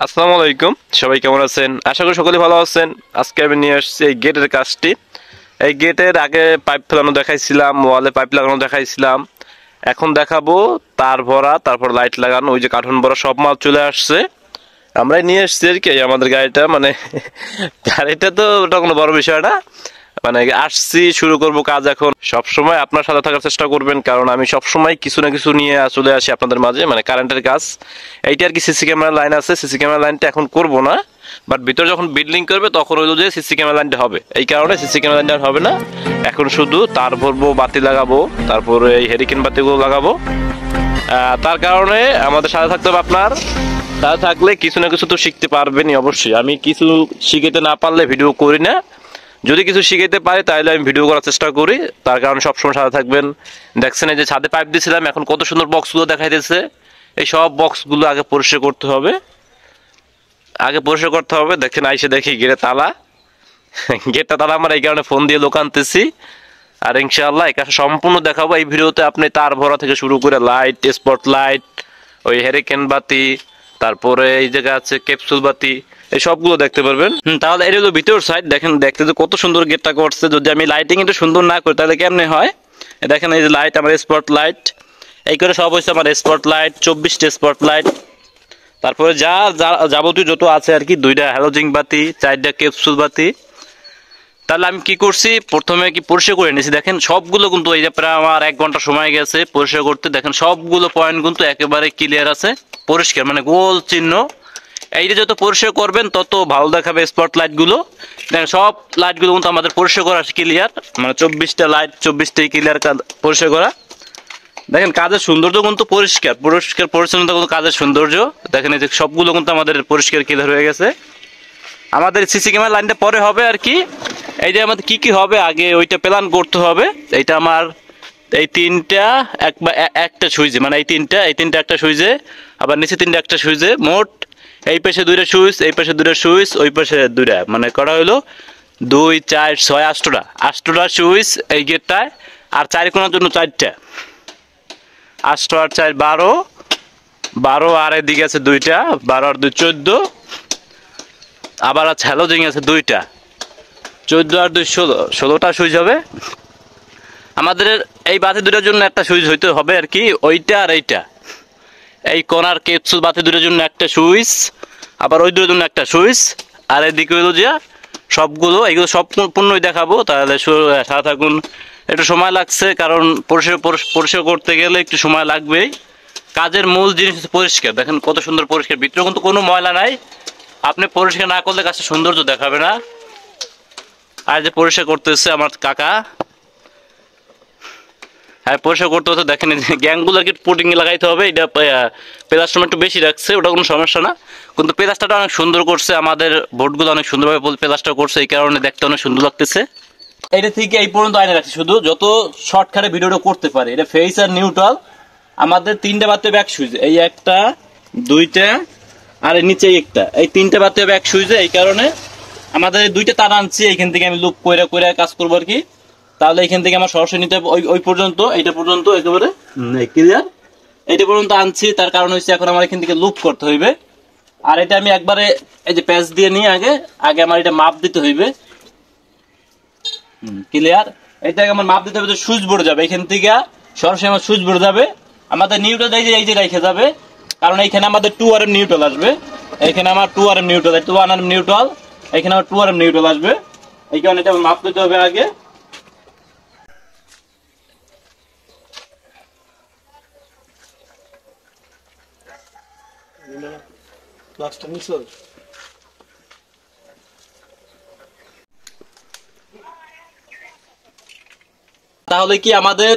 আসসালামু আলাইকুম, সবাই কেমন আছেন? আশা করি সকলে ভালো আছেন। আজকে আমি নিয়ে আসছি এই গেটের কাজটি। এই গেটের আগে পাইপ ফেলানো দেখাইছিলাম, ওয়ালে পাইপ লাগানো দেখাইছিলাম। এখন দেখাবো তার ভরা, তারপর লাইট লাগানো, ওই যে কার্টুন ভরা সব মাল চলে আসছে। আমরাই নিয়ে এসছি আর কি আমাদের গাড়িটা, মানে গাড়িটা তো ওটা কোনো বড় বিষয় না। মানে আসছি, শুরু করব কাজ। এখন সব সময় আপনার সাথে থাকার চেষ্টা করবেন, কারণ আমি সব সময় কিছু না কিছু নিয়ে চলে আসি আপনাদের মাঝে। মানে কারেন্টের কাজ এইটা আর কি। সিসি ক্যামেরা লাইন আছে, সিসি ক্যামেরা লাইনটা এখন করব না, বাট ভিতরে যখন বিল্ডিং করবে তখন হইলো যে সিসি ক্যামেরা লাইনটা হবে। এই কারণে সিসি ক্যামেরা লাইনটা হবে না, এখন শুধু তার ভরবো, বাতি লাগাবো, তারপরে এই হেরিকেন বাতিগুলো লাগাবো। তার কারণে আমাদের সাথে থাকতে হবে আপনার। সাথে থাকলে কিছু না কিছু তো শিখতে পারবেনই অবশ্যই। আমি কিছু শিখাতে না পারলে ভিডিও করি না, যদি কিছু শিখাইতে পারি তাহলে আমি ভিডিও করার চেষ্টা করি। তার কারণে সবসময় সাথে থাকবেন। দেখছেন এই যে ছাদে পাইপ দিয়েছিলাম, এখন কত সুন্দর বক্সগুলো দেখাইতেছে। এই সব বক্সগুলো আগে পরিষ্কার করতে হবে, দেখেন আইসে দেখি গেটে তালা। গেটটা তালা আমার, এই কারণে ফোন দিয়ে লোক আনতেছি। আর ইনশাআল্লাহ এই কাজ সম্পূর্ণ দেখাবো এই ভিডিওতে। আপনি তার ভরা থেকে শুরু করে লাইট, স্পট লাইট, ওই হেরিকেন বাতি, তারপরে এই জায়গা আছে ক্যাপসুল বাতি, এই সবগুলো দেখতে পারবেন। তাহলে এটা হলো ভিতর সাইড। দেখেন দেখতে তো কত সুন্দর গেটটা করছে। যদি আমি লাইটিং একটু সুন্দর না করি তাহলে কেমনে হয়? দেখেন এই যে লাইট, আমার স্পট লাইট, এই করে সব হয়েছে আমার স্পট লাইট, 24টা স্পট লাইট। তারপরে যা যাবতীয় যত আছে আর কি, 2টা হ্যালোজিং বাতি, 4টা ক্যাপসুল বাতি। তাহলে আমি কি করছি, প্রথমে কি পরিষ্কার করে নিয়েছি। দেখেন সবগুলো কিন্তু, এই যে প্রায় আমার 1 ঘন্টা সময় গেছে পরিষ্কার করতে। দেখেন সবগুলো পয়েন্ট কিন্তু একেবারে ক্লিয়ার আছে, পরিষ্কার, মানে গোল চিহ্ন। এইটা যত পরিষ্কার করবেন তত ভালো দেখাবে স্পট লাইটগুলো। দেখেন সব লাইটগুলো কিন্তু আমাদের পরিষ্কার করা ক্লিয়ার, মানে 24টা লাইট, 24টাই ক্লিয়ার পরিষ্কার করা। দেখেন কাজের সৌন্দর্য কিন্তু পরিষ্কার পরিষ্কার পরিচ্ছন্নতা কিন্তু কাজের সৌন্দর্য। দেখেন এই যে সবগুলো কিন্তু আমাদের পরিষ্কার ক্লিয়ার হয়ে গেছে। আমাদের সিসি ক্যামেরা লাইনটা পরে হবে আর কি। এই যে আমাদের কি কি হবে আগে ওইটা প্ল্যান করতে হবে। এইটা আমার এই 3টা একটা সুইচে, মানে এই তিনটা একটা সুইচে, আবার নিচে 3টা একটা সুইচে, মোট এই পাশে 2টা সুইচ, এই পাশে 2টা সুইচ, ওই পাশে 2টা, মানে করা হলো 2, 4, 6, 8টা সুইচ এই গেটটায়। আর 4 কোণার জন্য 4টা, 8 আর 4 12, 12 আর এদিকে আছে 2টা, 12 আর 2 14। আবার আছে হ্যালোজিং আছে 2টা, 14 আর 2 16, 16টা সুইচ হবে আমাদের। এই বাতি 2টার জন্য একটা সুইচ হইতে হবে আর কি, ওইটা আর এইটা। এই কোণার ক্যাপসুল বাতি 2টার জন্য একটা সুইচ, আবার ওই 2টার জন্য একটা সুইচ। আর এদিকে হইলো যে সবগুলো, এইগুলো সম্পূর্ণই দেখাবো। তাহলে সাথে থাকুন। একটু সময় লাগছে, কারণ পরিষ্কার করতে গেলে একটু সময় লাগবেই। কাজের মূল জিনিস হচ্ছে পরিষ্কার। দেখেন কত সুন্দর পরিষ্কার, ভিতরে কিন্তু কোনো ময়লা নাই। আপনি পরিষ্কার না করলে কাজটা সৌন্দর্য দেখাবে না। আর যে পরিষ্কার করতেছে আমার কাকা, হ্যাঁ পরিষ্কার করতে হতে। দেখেন গ্যাংগুলো আর কি পুটিং লাগাইতে হবে। এটা প্লাস্টার একটু বেশি রাখছে, ওটা কোনো সমস্যা না, কিন্তু প্লাস্টারটা অনেক সুন্দর করছে। আমাদের বোর্ডগুলো অনেক সুন্দরভাবে প্লাস্টার করছে, এই কারণে দেখতে অনেক সুন্দর লাগতেছে। এটা থেকে এই পর্যন্ত আইনে রাখছে, শুধু যত শর্টকাটে ভিডিওটা করতে পারে। এটা ফেস আর নিউট্রাল। আমাদের 3টা বাতি হবে এক সুইচে, এই একটা, 2টা, আর নিচে একটা, এই 3টা বাতি হবে এক সুইচে। এই কারণে আমাদের 2টা তার আনছি, এইখান থেকে আমি লুপ করে কাজ করবো আর কি। তাহলে এখান থেকে আমার সরাসরি নিতে হবে ওই পর্যন্ত, এইটা পর্যন্ত একেবারে ক্লিয়ার। এইটা পর্যন্ত আনছি, তার কারণ হচ্ছে এখন আমার এখান থেকে লুপ করতে হইবে। আর এটা আমি একবারে এই যে প্যাচ দিয়ে নিয়ে আগে আমার এটা মাপ দিতে হইবে। ক্লিয়ার। এইটাকে আমার মাপ দিতে হবে যে সুইচ বোর্ড যাবে এখান থেকে, সরাসরি আমার সুইচ বোর্ড যাবে। আমাদের নিউট্রাল এই যে রেখে যাবে, কারণ এইখানে আমাদের 2RM নিউট্রাল আসবে। এইখানে আমার 2RM নিউট্রাল, 1RM নিউট্রাল, এখানে আমার 2RM নিউট্রাল আসবে। এই কারণে এটা মাপ দিতে হবে আগে। তাহলে কি আমাদের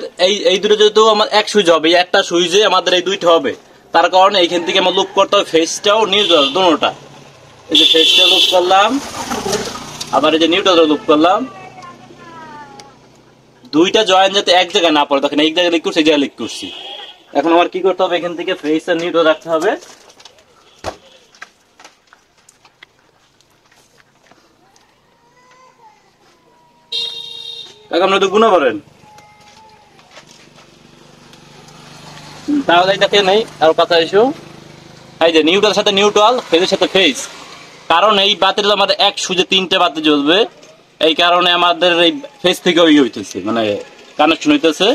এই দুটো যেহেতু আমার এক সুইচ হবে, একটা সুইচে আমাদের এই 2টা হবে। তার কারণে এইখান থেকে আমার লুপ করতে হবে ফেসটাও নিউট্রাল দুটোটা। এই যে ফেসটা লুপ করলাম, আবার এই যে নিউট্রাল লুপ করলাম। 2টা জয়েন যাতে এক জায়গায় না পড়ে, তখন এক জায়গায় লিক করছি, এই জায়গায় লিক করছি। এখন আমার কি করতে হবে, এখান থেকে ফেস আর নিউট্রাল রাখতে হবে। আপনারা তো গুণা করেন, তাহলে এটাকে নেই আর কথা এসো। এই যে নিউট্রালের সাথে নিউট্রাল, ফেজের সাথে ফেজ। কারণ এই বাতিটা আমাদের এক সুইচে 3টে বাতি জ্বলবে, এই কারণে আমাদের এই ফেজ থেকে ওই হইতেছে, মানে কানেকশন হইতেছে।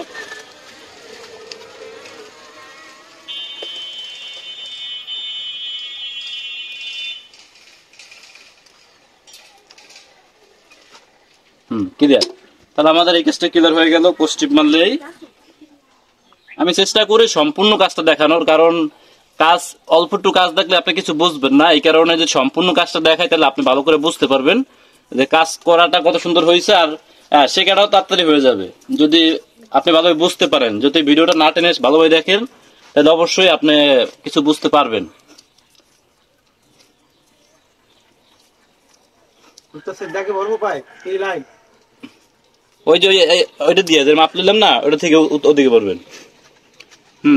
ক্লিয়ার। তাহলে আমাদের এই কাজটা ক্লিয়ার হয়ে গেল। পজিটিভ মারলেই আমি চেষ্টা করি সম্পূর্ণ কাজটা দেখানোর, কারণ কাজ অল্প একটু কাজ দেখলে আপনি কিছু বুঝবেন না। এই কারণে যে সম্পূর্ণ কাজটা দেখাই, তাহলে আপনি ভালো করে বুঝতে পারবেন যে কাজ করাটা কত সুন্দর হয়েছে, আর শেখাটাও তাড়াতাড়ি হয়ে যাবে যদি আপনি ভালোভাবে বুঝতে পারেন। যদি ভিডিওটা না টেনে ভালোভাবে দেখেন, তাহলে অবশ্যই আপনি কিছু বুঝতে পারবেন। ওই যে ওইটা দিয়ে যে মাপ নিলাম না, ওইটা থেকে ওদিকে পড়বেন।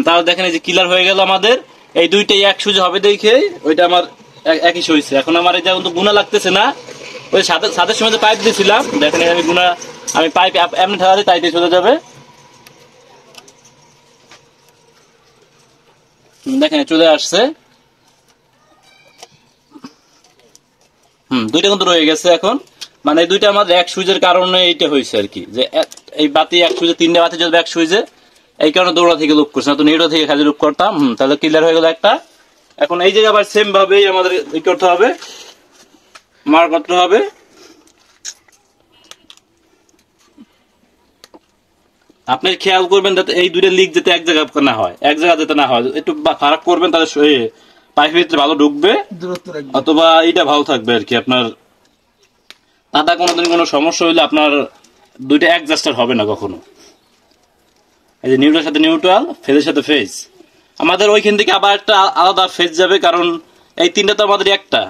তাহলে দেখেন এই যে ক্লিয়ার হয়ে গেল আমাদের। এই দুইটাই এক সুইচ হবে দেখে ওইটা আমার একই হয়েছে। এখন আমার এটা কিন্তু গুণা লাগতেছে না। ওই সাথে সময় যে পাইপ দিয়েছিলাম, দেখেন আমি গুণা, আমি পাইপ এমনি ঠেলা দিই, তাই দিয়ে চলে যাবে। দেখেন চলে আসছে। দুইটা কিন্তু রয়ে গেছে এখন, মানে এই দুইটা আমাদের এক সুইচের কারণে এইটা হয়েছে আর কি, যে এই বাতি এক সুইচে 3টে বাতি জ্বলবে এক সুইচে, এই কারণে দৌড়া থেকে লুপ করছে না, তো নিউটা থেকে খালি লুপ করতাম। তাহলে ক্লিয়ার হয়ে গেল একটা। এখন এই জায়গায় আবার সেম ভাবেই আমাদের ই করতে হবে, মার করতে হবে। আপনি খেয়াল করবেন যাতে এই দুইটা লিক যাতে এক জায়গায় না হয়, এক জায়গা যাতে না হয়, একটু ফারাক করবেন, তাহলে পাইপের ভিতরে ভালো ঢুকবে, অথবা এইটা ভালো থাকবে আর কি। আপনার তাতে কোনোদিন কোনো সমস্যা হইলে আপনার দুইটা অ্যাডজাস্টার হবে না কখনো। এই যে নিউট্রালের সাথে নিউট্রাল, ফেজের সাথে ফেজ, আমাদের ওইখান থেকে আবার একটা আলাদা ফেজ যাবে, কারণ এই তিনটা তো আমাদের একটা,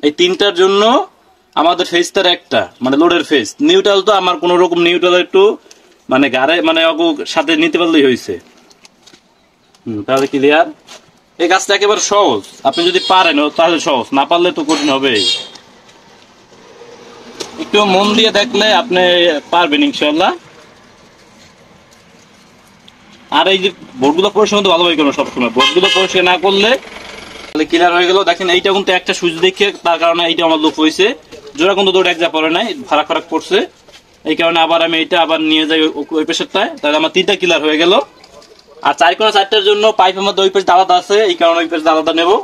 এই তিনটার জন্য আমাদের ফেজটার একটা, মানে লোডের ফেজ। নিউট্রাল তো আমার কোন রকম নিউট্রাল একটু মানে গাড়ে মানে সাথে নিতে পারলেই হয়েছে। তাহলে ক্লিয়ার। এই কাজটা একেবারে সহজ, আপনি যদি পারেন তাহলে সহজ, না পারলে তো কঠিন হবে। একটু মন দিয়ে দেখলে আপনি পারবেন ইনশাল্লাহ। আর এই যে বোর্ডগুলো পরিষ্কার কিন্তু ভালোভাবে করবেন সবসময়, বোর্ডগুলো পরিষ্কার না করলে তাহলে ক্লিয়ার হয়ে গেল। দেখেন এইটা কিন্তু একটা সুইচ দেখে, তার কারণে এইটা আমার লুপ হয়েছে, জোড়া কিন্তু দৌড় এক যা পড়ে নাই, ফারাক ফারাক পড়ছে, এই কারণে আবার আমি এইটা আবার নিয়ে যাই ওই পেশারটায়। তাহলে আমার 3টা ক্লিয়ার হয়ে গেল। আর 4 জন্য পাইপের মধ্যে ওই পেশ আলাদা আছে, এই কারণে ওই পেশ আলাদা নেবো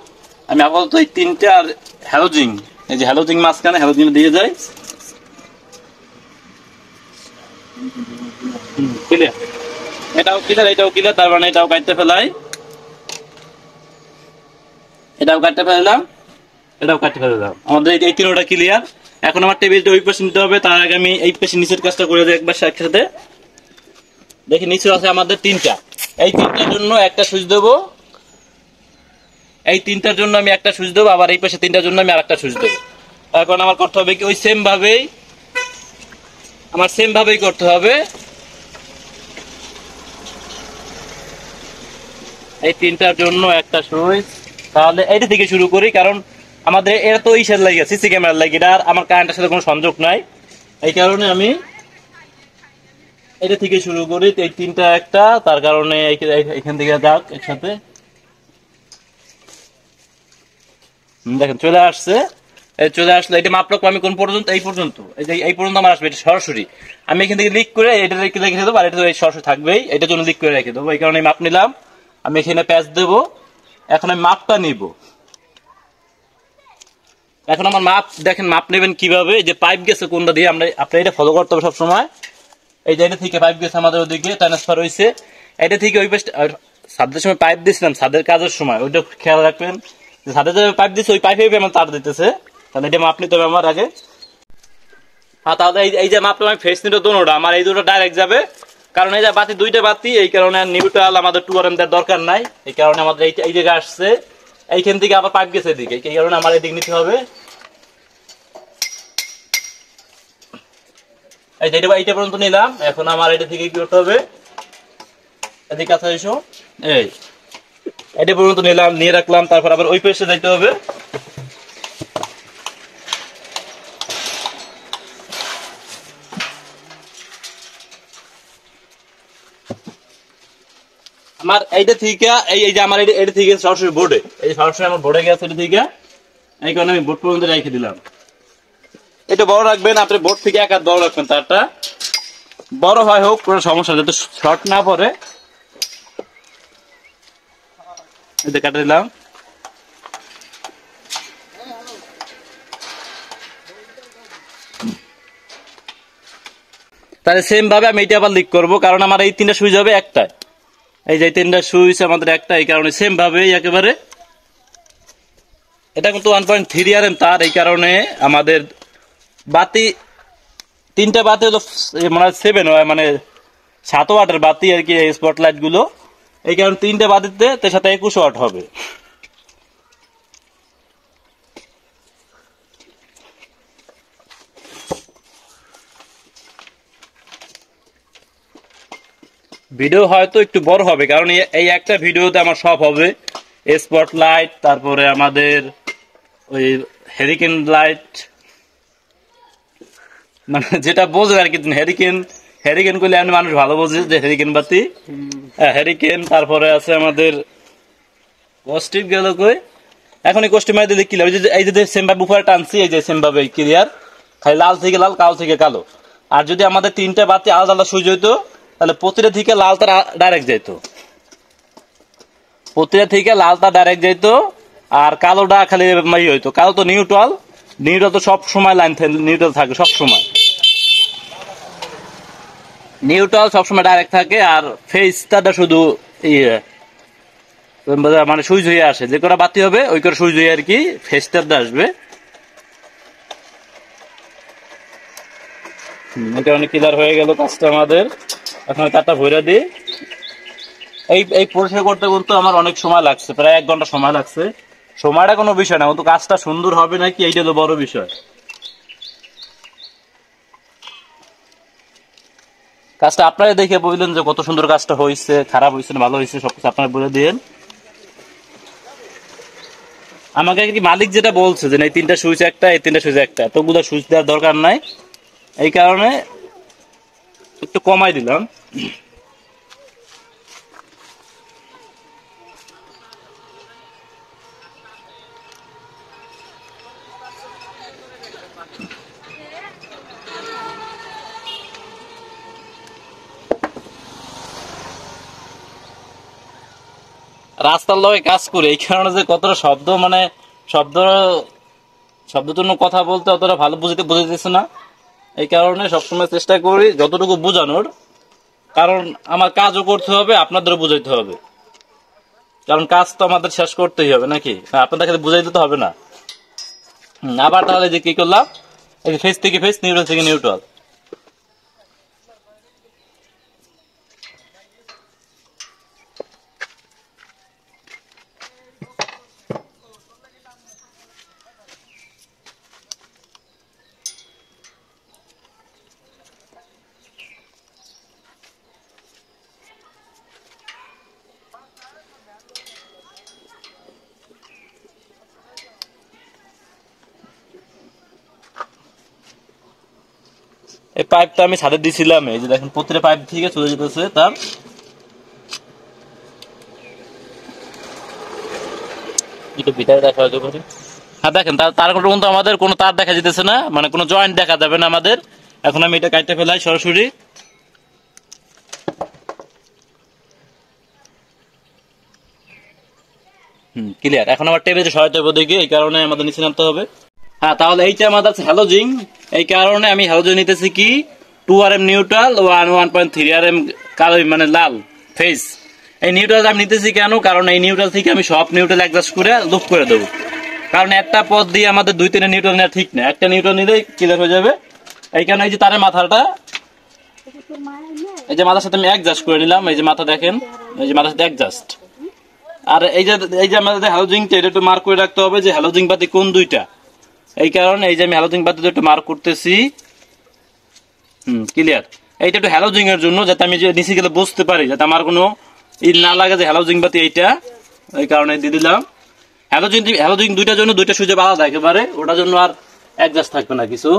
আমি। আপাতত এই 3টে আর হ্যালোজিং, এই যে হ্যালোজিং মাঝখানে হ্যালোজিং দিয়ে যায়। ক্লিয়ার, এটাও ক্লিয়ার, এটাও ক্লিয়ার, তার মানে এটাও কাটতে ফেলাই, এটাও কাটতে ফেললাম, এটাও কাটতে ফেললাম। আমাদের এই 3টা ক্লিয়ার। এখন আমার টেবিলটা ওই পাশে নিতে হবে, তার আগে আমি এই পাশে নিচের কাজটা করে দিই একবার একসাথে। দেখি নিচে আছে আমাদের 3টা, এই 3টার জন্য একটা সুইচ দেবো, এই 3টার জন্য আমি একটা সুইচ দেবো, আবার এই পাশে 3টার জন্য আমি আরেকটা সুইচ দেবো। এখন আমার করতে হবে কি, ওই সেম ভাবেই আমার সেম ভাবেই করতে হবে। এই 3টার জন্য একটা সুইচ, তাহলে এইটা থেকে শুরু করি, কারণ আমাদের এটা তো ইসের লাগে, সিসি ক্যামেরার লাগে, এটা আর আমার কারেন্টের সাথে কোনো সংযোগ নাই, এই কারণে আমি এটা থেকে শুরু করি। এই 3টা একটা, তার কারণে এখান থেকে যাক একসাথে। দেখেন চলে আসছে, চলে আসলে এটা মাপ রাখবো আমি কোন পর্যন্ত, এই পর্যন্ত, এই পর্যন্ত আমার আসবে, এটা সরাসরি আমি এখান থেকে লিক করে এটা রেখে দেবো, আর এটা সরাসরি থাকবেই, এটার জন্য লিক করে রেখে দেবো। এই কারণে মাপ নিলাম, আমি এখানে প্যাচ দেবো। এখন আমি মাপটা নিব। এখন আমার মাপ দেখেন, মাপ নেবেন কিভাবে, যে পাইপ গেছে কোনটা দিয়ে, আপনি এটা ফলো করতে হবে সবসময়। এই যে এটা থেকে পাইপ গেছে আমাদের ওদিকে ট্রান্সফার হয়েছে, এটা থেকে ওই পাশে ছাদের সময় পাইপ দিয়েছিলাম, ছাদের কাজের সময় ওইটা খেয়াল রাখবেন, যে ছাদের যে পাইপ দিচ্ছে ওই পাইপে আমার তার দিতেছে, তাহলে এটা মাপ নিতে হবে আমার আগে। হ্যাঁ, তাহলে এই যে মাপটা আমি ফেস নিতে দোনোটা আমার এই দুটো ডাইরেক্ট যাবে, কারণ এই যে বাতি 2টা বাতি, এই কারণে নিউট্রাল আমাদের 2RM দেওয়ার দরকার নাই, এই কারণে আমাদের এই জায়গায় আসছে, এইখান থেকে আবার পাইপ গেছে এদিকে, এই কারণে আমার এদিকে নিতে হবে। এই যে এইটা পর্যন্ত নিলাম, এখন আমার এটা থেকে কি করতে হবে, এদিকে কাছে এসো, এই এটা পর্যন্ত নিলাম, নিয়ে রাখলাম, তারপর আবার ওই পাশে যাইতে হবে। আমার এইটা থেকে এই যে আমার এটা থেকে সরাসরি বোর্ডে, এই সরাসরি আমার বোর্ডে গেছে এটা থেকে, এই কারণে আমি বোর্ড পর্যন্ত রেখে দিলাম। এটা বড় রাখবেন আপনি, বোর্ড থেকে এক হাত বড় রাখবেন, তারটা বড় হয় হোক কোনো সমস্যা, যাতে শর্ট না পড়ে। এটা কেটে দিলাম। তাহলে সেম ভাবে আমি এটা আবার লিক করবো, কারণ আমার এই 3টা সুইচ হবে একটা, এই যে 3টা সুইচ আমাদের একটা, এই কারণে সেম ভাবে একেবারে। এটা কিন্তু 1.3 RM তার, এই কারণে আমাদের বাতি 3টা বাতি হলো মানে 7 হয়, মানে 7 ওয়াটের বাতি আর কি, এই স্পটলাইট গুলো। এই কারণে 3টে বাতিতে তার সাথে 21 ওয়াট হবে। ভিডিও হয়তো একটু বড় হবে, কারণ এই একটা ভিডিওতে আমার সব হবে, স্পটলাইট, তারপরে আমাদের ওই হেরিকেন লাইট, মানে যেটা বোঝে আর কি, হেরিকেন করলে আমি মানুষ ভালো বোঝে যে হেরিকেন বাতি, হেরিকেন। তারপরে আছে আমাদের কস্টিপ গেল কই, এখন এই কস্টিপ মারি দিলে কি লাগবে, এই যে সেম ভাবে উপরে টানছি, এই যে সেম ভাবে ক্লিয়ার, খালি লাল থেকে লাল, কালো থেকে কালো। আর যদি আমাদের 3টা বাতি আলাদা আলাদা সুইচ হইতো, তাহলে প্রতিটা থেকে লালটা ডাইরেক্ট যাইতো, প্রতিটা থেকে লালটা ডাইরেক্ট যাইতো, আর কালোটা খালি হইতো। কালো তো নিউট্রাল তো সব সময় লাইন নিউট্রাল থাকে, সব সময় নিউট্রাল সবসময় ডাইরেক্ট থাকে। আর ফেসটা শুধু মানে সুইচ হয়ে আসে, যে কটা বাতি হবে ওই করে সুইচ হয়ে আর কি ফেসটা আসবে। এটা অনেক ক্লিয়ার হয়ে গেল কাজটা আমাদের। এখন তারটা ভরে দিই। এই পরিষ্কার করতে করতে আমার অনেক সময় লাগছে, প্রায় 1 ঘন্টা সময় লাগছে। সময়টা কোনো বিষয় না, কিন্তু কাজটা সুন্দর হবে নাকি এইটা তো বড় বিষয়। কাজটা আপনারা দেখে বললেন যে কত সুন্দর কাজটা হয়েছে, খারাপ হয়েছে না ভালো হয়েছে, সবকিছু আপনারা বলে দিন। আমাকে কি মালিক যেটা বলছে যে এই 3টা সুইচ একটা, এই 3টা সুইচ একটা, এতগুলো সুইচ দেওয়ার দরকার নাই, এই কারণে একটু কমাই দিলাম। রাস্তার লগে কাজ করে এই কারণে যে কতটা শব্দ, মানে শব্দের জন্য কথা বলতে অতটা ভালো বুঝাইতেছে না, এই কারণে সবসময় চেষ্টা করি যতটুকু বোঝানোর, কারণ আমার কাজও করতে হবে, আপনাদেরও বুঝাইতে হবে, কারণ কাজ তো আমাদের শেষ করতেই হবে নাকি, আপনাদের কাছে বুঝাই দিতে হবে না। আবার তাহলে যে কি করলাম, এই ফেস থেকে ফেস, নিউট্রাল থেকে নিউট্রাল। এই পাইপটা আমি ছাদে দিছিলাম, এই যে দেখেন প্রতিটা পাইপ থেকে চলে যেতেছে তার। একটু ভিতরে দেখা হতে পারে। হ্যাঁ দেখেন তার কিন্তু আমাদের কোনো তার দেখা যেতেছে না, মানে কোনো জয়েন্ট দেখা যাবে না আমাদের। এখন আমি এটা কাটতে ফেলাই সরাসরি। ক্লিয়ার। এখন আমার টেবিলে সহায়তা হবে দেখি, এই কারণে আমাদের নিচে নামতে হবে। হ্যাঁ তাহলে এইটা আমাদের আছে হ্যালোজিং, এই কারণে আমি হ্যালোজিং নিতেছি কি 2 RM নিউট্রাল, 1.3 RM কালো মানে লাল ফেস। এই নিউট্রাল আমি নিতেছি কেন, কারণ এই নিউট্রাল থেকে আমি সব নিউট্রাল অ্যাডজাস্ট করে লুপ করে দেবো, কারণ একটা পথ দিয়ে আমাদের 2-3 নিউট্রাল নেওয়া ঠিক না, একটা নিউট্রাল নিলেই ক্লিয়ার হয়ে যাবে। এই কারণে এই যে তারের মাথাটা, এই যে মাথার সাথে আমি অ্যাডজাস্ট করে নিলাম, এই যে মাথা দেখেন, এই যে মাথার সাথে অ্যাডজাস্ট। আর এই যে আমাদের হ্যালোজিংটা এটা একটু মার্ক করে রাখতে হবে যে হ্যালোজিং বাতি কোন দুইটা, এই কারণে এই যে আমি হ্যালোজিং বাতি একটু মার্ক করতেছি। ক্লিয়ার। এইটা একটু হ্যালোজিং এর জন্য, যাতে আমি যে নিচে গেলে বুঝতে পারি, যাতে আমার কোনো ই না লাগে যে হ্যালোজিং বাতি এইটা, এই কারণে দিয়ে দিলাম। হ্যালোজিং দুইটার জন্য দুইটা সুইচ আলাদা একেবারে, ওটার জন্য আর অ্যাডজাস্ট থাকবে না কিছু।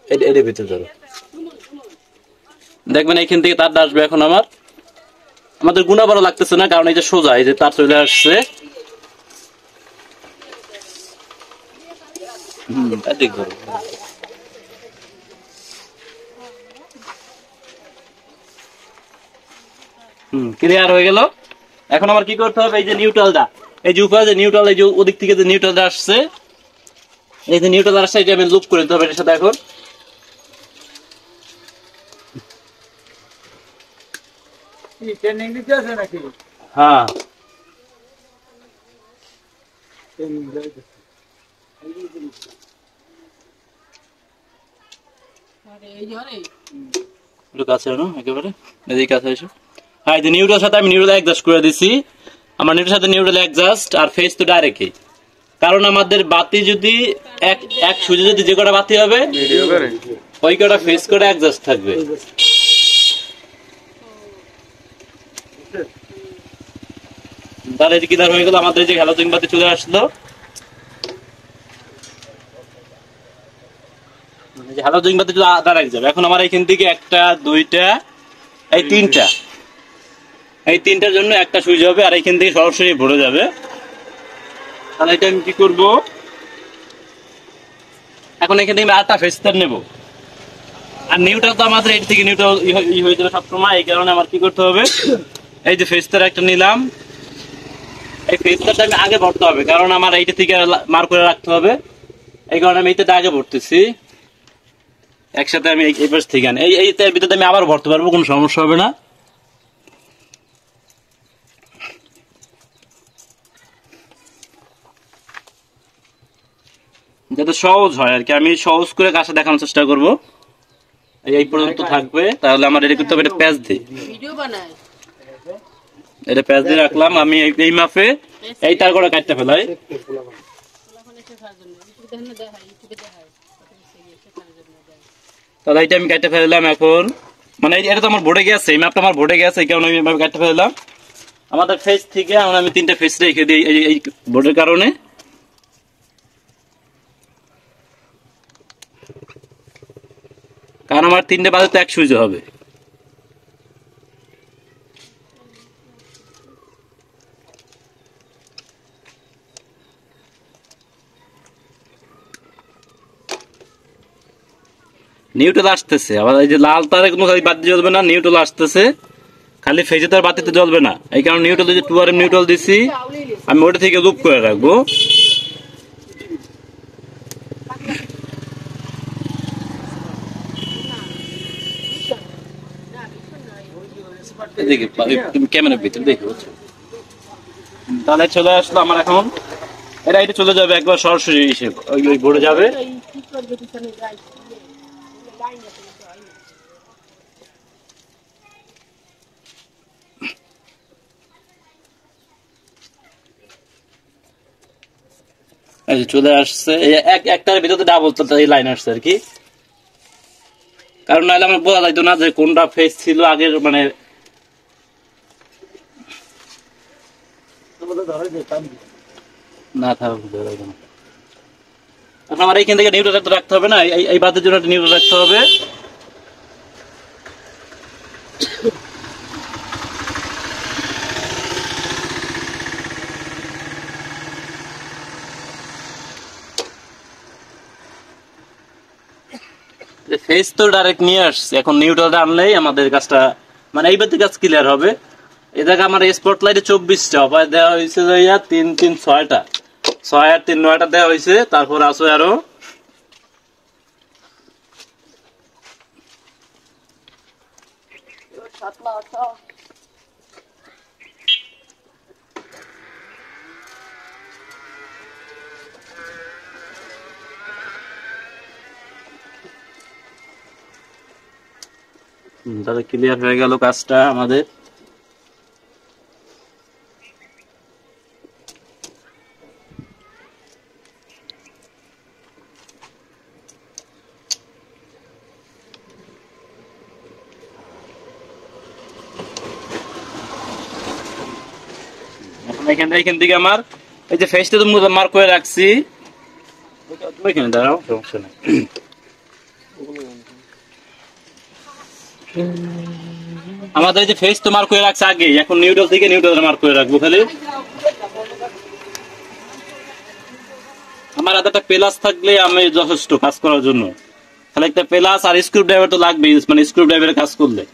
এর ভিতরে ধরো দেখবেন এইখান থেকে তারটা আসবে। এখন আমাদের গুণা বড় লাগতেছে না, কারণ এই যে সোজা এই যে তার চলে আসছে। দেখবো ক্লিয়ার হয়ে গেল। এখন আমার কি করতে হবে, এই যে নিউট্রালটা, এই যে উপরে যে নিউট্রাল, এই যে ওদিক থেকে যে নিউট্রালটা আসছে, এই যে নিউট্রাল আসছে, এটা আমি লুপ করে দিতে হবে এর সাথে। এখন হ্যাঁ কাছে না একেবারে এদিকে কাছে এসো। হ্যাঁ, এই যে নিউট্রাল সাথে আমি নিউট্রাল অ্যাডজাস্ট করে দিছি। আমার নিউট্রাল সাথে নিউট্রাল অ্যাডজাস্ট, আর ফেস তো ডাইরেক্টই, কারণ আমাদের বাতি যদি এক সুইচে যদি যে কটা বাতি হবে ওই কটা ফেস করে অ্যাডজাস্ট থাকবে। তাহলে এই যে কিদার হয়ে গেল, আমাদের যে হ্যালোজিন বাতি চলে আসলো। হ্যালোজিন বাতি ডাইরেক্ট যাবে। এখন আমার এখান থেকে একটা, দুইটা, এই তিনটা, এই তিনটার জন্য একটা সুইচ হবে, আর এখান থেকে সরাসরি ভরে যাবে। তাহলে এটা আমি কি করবো, এখন এখান থেকে আরেকটা ফেস্টার নেব। আর নিউট্রাল তো আমাদের এর থেকে নিউট্রাল হয়ে যাবে সবসময়, এই কারণে আমার কি করতে হবে, এই যে ফেস্টার একটা নিলাম, এই ফেস্টারটা আমি আগে ভরতে হবে, কারণ আমার এইটা থেকে মার করে রাখতে হবে। এই কারণে আমি এইটা আগে ভরতেছি একসাথে। আমি এই পাশ থেকে এইটার ভিতরে আমি আবার ভরতে পারবো, কোনো সমস্যা হবে না। যাতে সহজ হয় আর কি, আমি সহজ করে কাজটা দেখানোর চেষ্টা করব। এই পর্যন্ত থাকবে, তাহলে আমার এটা করতে হবে, এটা প্যাচ দিই, এটা প্যাচ দিয়ে রাখলাম আমি এই মাপে। এই তার করে কাটতে ফেলাই, তাহলে এইটা আমি কাটতে ফেললাম। এখন মানে এটা তো আমার বোর্ডে গেছে, এই মাপটা আমার বোর্ডে গেছে, এই কারণে আমি এভাবে কাটতে ফেললাম। আমাদের ফেস থেকে আমি তিনটা ফেস রেখে দিই এই বোর্ডের কারণে। কারণ আমার তিনটে বাজে তো এক সুইচ হবে। নিউট্রাল আসতেছে, আবার এই যে লাল তারে কোনো বাতি জ্বলবে না, নিউট্রাল আসতেছে, খালি ফেজে তার বাতিতে জ্বলবে না। এই কারণে নিউট্রাল যে 2RM নিউট্রাল দিছি, আমি ওটা থেকে লুপ করে রাখবো। তুমি ক্যামেরার ভিতরে দেখো, তাহলে চলে আসলো আমার। এখন এটা চলে যাবে একবার সরাসরি হিসেবে ওই বোর্ডে যাবে। চলে আসছে একটার ভিতরে ডাবল এই লাইন আসছে আর কি, কারণ নাহলে আমার বোঝা যাইতো না যে কোনটা ফেস ছিল আগের, মানে না থাকবে। এখন আমার এইখান থেকে নিউট্রাল রাখতে হবে না, এই বাতের জন্য নিউট্রাল রাখতে হবে। ফেস তো ডাইরেক্ট নিয়ে আসছে, এখন নিউট্রালটা আনলেই আমাদের কাজটা, মানে এই বাতির কাজ ক্লিয়ার হবে। এই জায়গায় আমার স্পটলাইটে 24টা অপায় দেওয়া হয়েছে, 3 3 6টা, 6 আর 3 9টা দেওয়া হয়েছে। তারপর আছে আরো তাহলে ক্লিয়ার হয়ে গেল কাজটা আমাদের। এখান থেকে আমার এই যে ফেসটা তো মার্ক করে রাখছি, ওইখানে দাঁড়াও, সমস্যা নেই। আমাদের এই যে ফেস তো মার্ক করে রাখছে আগে, এখন নিউট্রাল থেকে নিউট্রাল মার্ক করে রাখবো খালি। আমার হাতে একটা প্লাস থাকলে আমি যথেষ্ট কাজ করার জন্য। তাহলে একটা প্লাস আর স্ক্রু ড্রাইভার তো লাগবেই, মানে স্ক্রু ড্রাইভারের কাজ করলে।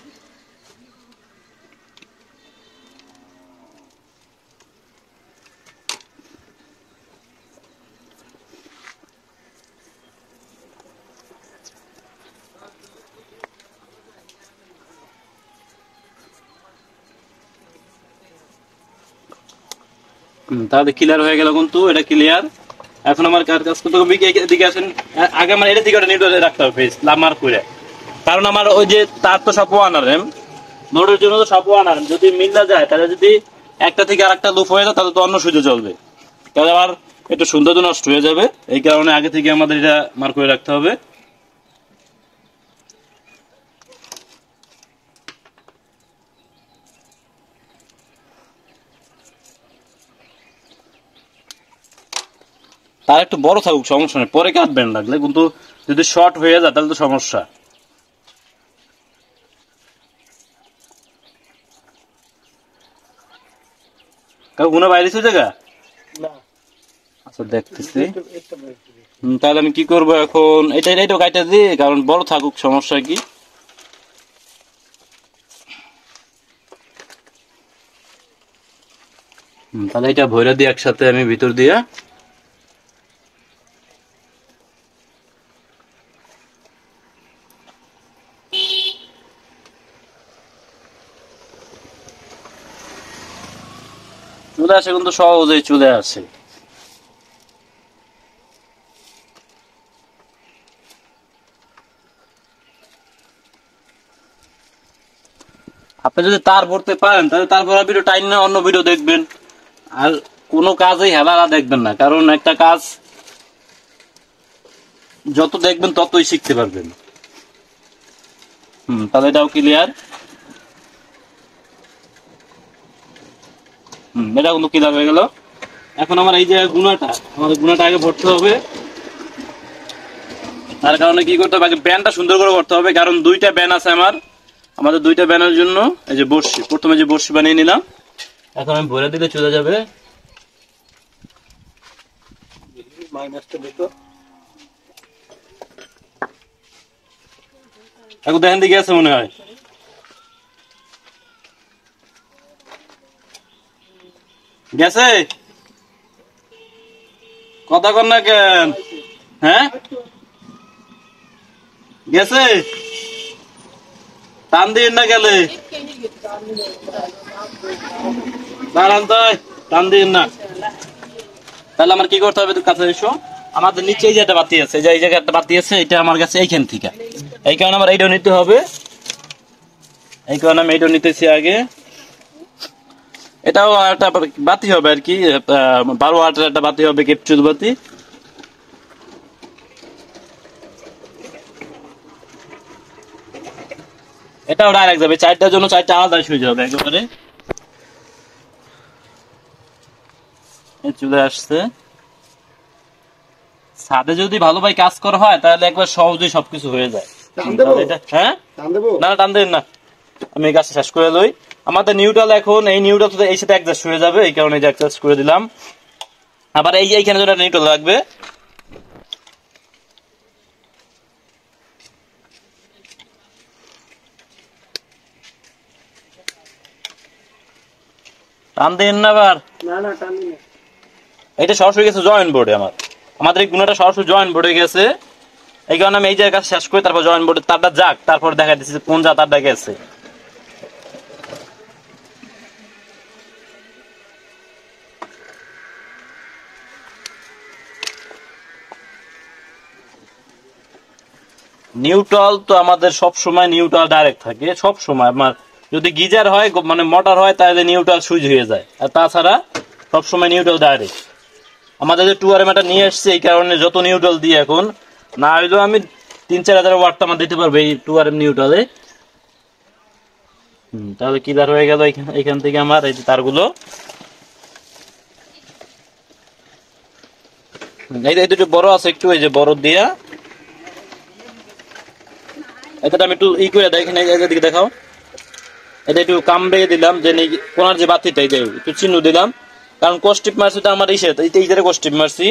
তাহলে ক্লিয়ার হয়ে গেল, কিন্তু এটা ক্লিয়ার। এখন আমার কাজ করতে হবে, এদিকে আসেন। আগে আমার এটা দিকে নিউট্রালে রাখতে হবে ফেস মার্ক করে, কারণ আমার ওই যে তার তো সব ওয়ান আর এম নোটের জন্য তো সব ওয়ান আর এম, যদি মিল না যায় তাহলে যদি একটা থেকে আরেকটা লুপ হয়ে যায় তাহলে তো অন্য সুযোগ চলবে, তাহলে আমার একটু সৌন্দর্য নষ্ট হয়ে যাবে। এই কারণে আগে থেকে আমাদের এটা মার্ক করে রাখতে হবে। তার একটু বড় থাকুক সমস্যা নেই, পরে কাটবেন লাগলে, কিন্তু যদি শর্ট হয়ে যায় তাহলে তো সমস্যা। কাউ গুণা বাইরে জায়গা আচ্ছা দেখতেছি। তাহলে আমি কি করবো এখন, এটাও কাটা দিই, কারণ বড় থাকুক সমস্যা কি। তাহলে এটা ভৈরা দিয়ে একসাথে আমি ভিতর দিয়া চলে আসে, কিন্তু সহজেই চলে আসে। আপনি যদি তার ভরতে পারেন তাহলে তারপর ভিডিও টাইম না অন্য ভিডিও দেখবেন, আর কোনো কাজেই হেলারা দেখবেন না, কারণ একটা কাজ যত দেখবেন ততই শিখতে পারবেন। তাহলে এটাও ক্লিয়ার। এটা কিন্তু ক্লিয়ার হয়ে গেল। এখন আমার এই যে গুণাটা, আমাদের গুণাটা আগে ভরতে হবে। তার কারণে কি করতে হবে, আগে ব্যান্ডটা সুন্দর করে করতে হবে, কারণ দুইটা ব্যান্ড আছে আমাদের দুইটা ব্যানের জন্য। এই যে বর্ষি, প্রথমে যে বর্ষি বানিয়ে নিলাম, এখন আমি ভরে দিলে চলে যাবে। এখন দেখেন দিকে আছে মনে হয়, গেছে কথা কর না কেন? হ্যাঁ গেছে, টান দিন না গেলে দাঁড়ান, তাই টান দিন না। তাহলে আমার কি করতে হবে, কাছে এসো। আমাদের নিচে এই যে একটা বাতি আছে, এই জায়গায় একটা বাতি আছে, এটা আমার কাছে এইখান থেকে, এই কারণে আমার এইটাও নিতে হবে। এই কারণে আমি এইটাও নিতেছি আগে। এটাও একটা বাতি হবে আর কি, 12 ওয়াটের একটা বাতি হবে, ক্যাপচুল বাতি। এটাও ডাইরেক্ট যাবে, চারটার জন্য চারটা আলাদা সুইচ হবে একেবারে। চলে আসছে। ছাদে যদি ভালো ভাই কাজ করা হয় তাহলে একবার সহজেই সবকিছু হয়ে যায়। হ্যাঁ না টান দেন না, আমি এই কাজটা শেষ করে লই। আমাদের নিউট্রাল এখন এই নিউট্রাল তো এই সাথে অ্যাডজাস্ট হয়ে যাবে, এই কারণে অ্যাডজাস্ট করে দিলাম। আবার এইখানে যেটা নিউট্রাল লাগবে, টান দেন না আবার। এটা সরাসরি গেছে জয়েন্ট বোর্ডে, আমাদের এই গুণাটা সরাসরি জয়েন্ট বোর্ডে গেছে। এই কারণে আমি এই জায়গায় শেষ করে তারপর জয়েন্ট বোর্ডের তারটা যাক, তারপর দেখা দিচ্ছে কোন যা তারটা গেছে। নিউট্রাল তো আমাদের সব সময় নিউট্রাল ডাইরেক্ট থাকে, সব সময়। আমার যদি গিজার হয় মানে মোটর হয় তাহলে নিউট্রাল সুইচ হয়ে যায়, আর তাছাড়া সব সময় নিউট্রাল ডাইরেক্ট। আমাদের যে 2RM এটা নিয়ে এসছে, এই কারণে যত নিউট্রাল দিয়ে এখন না হইলেও আমি 3-4 হাজার ওয়াট আমার দিতে পারবো এই 2RM নিউট্রালে। তাহলে ক্লিয়ার হয়ে গেল। এখান থেকে আমার এই যে তারগুলো, এই দুটো বড় আছে একটু, এই যে বড় দিয়া এটা আমি একটু ই করে দেখেন, এদিকে দেখাও, এটা একটু কামড়ে দিলাম যে কোনার যে বাতিটা এই একটু চিহ্ন দিলাম, কারণ কষ্টিপ মারছি তো আমার ইসে এই জায়গায় কষ্টিপ মারছি।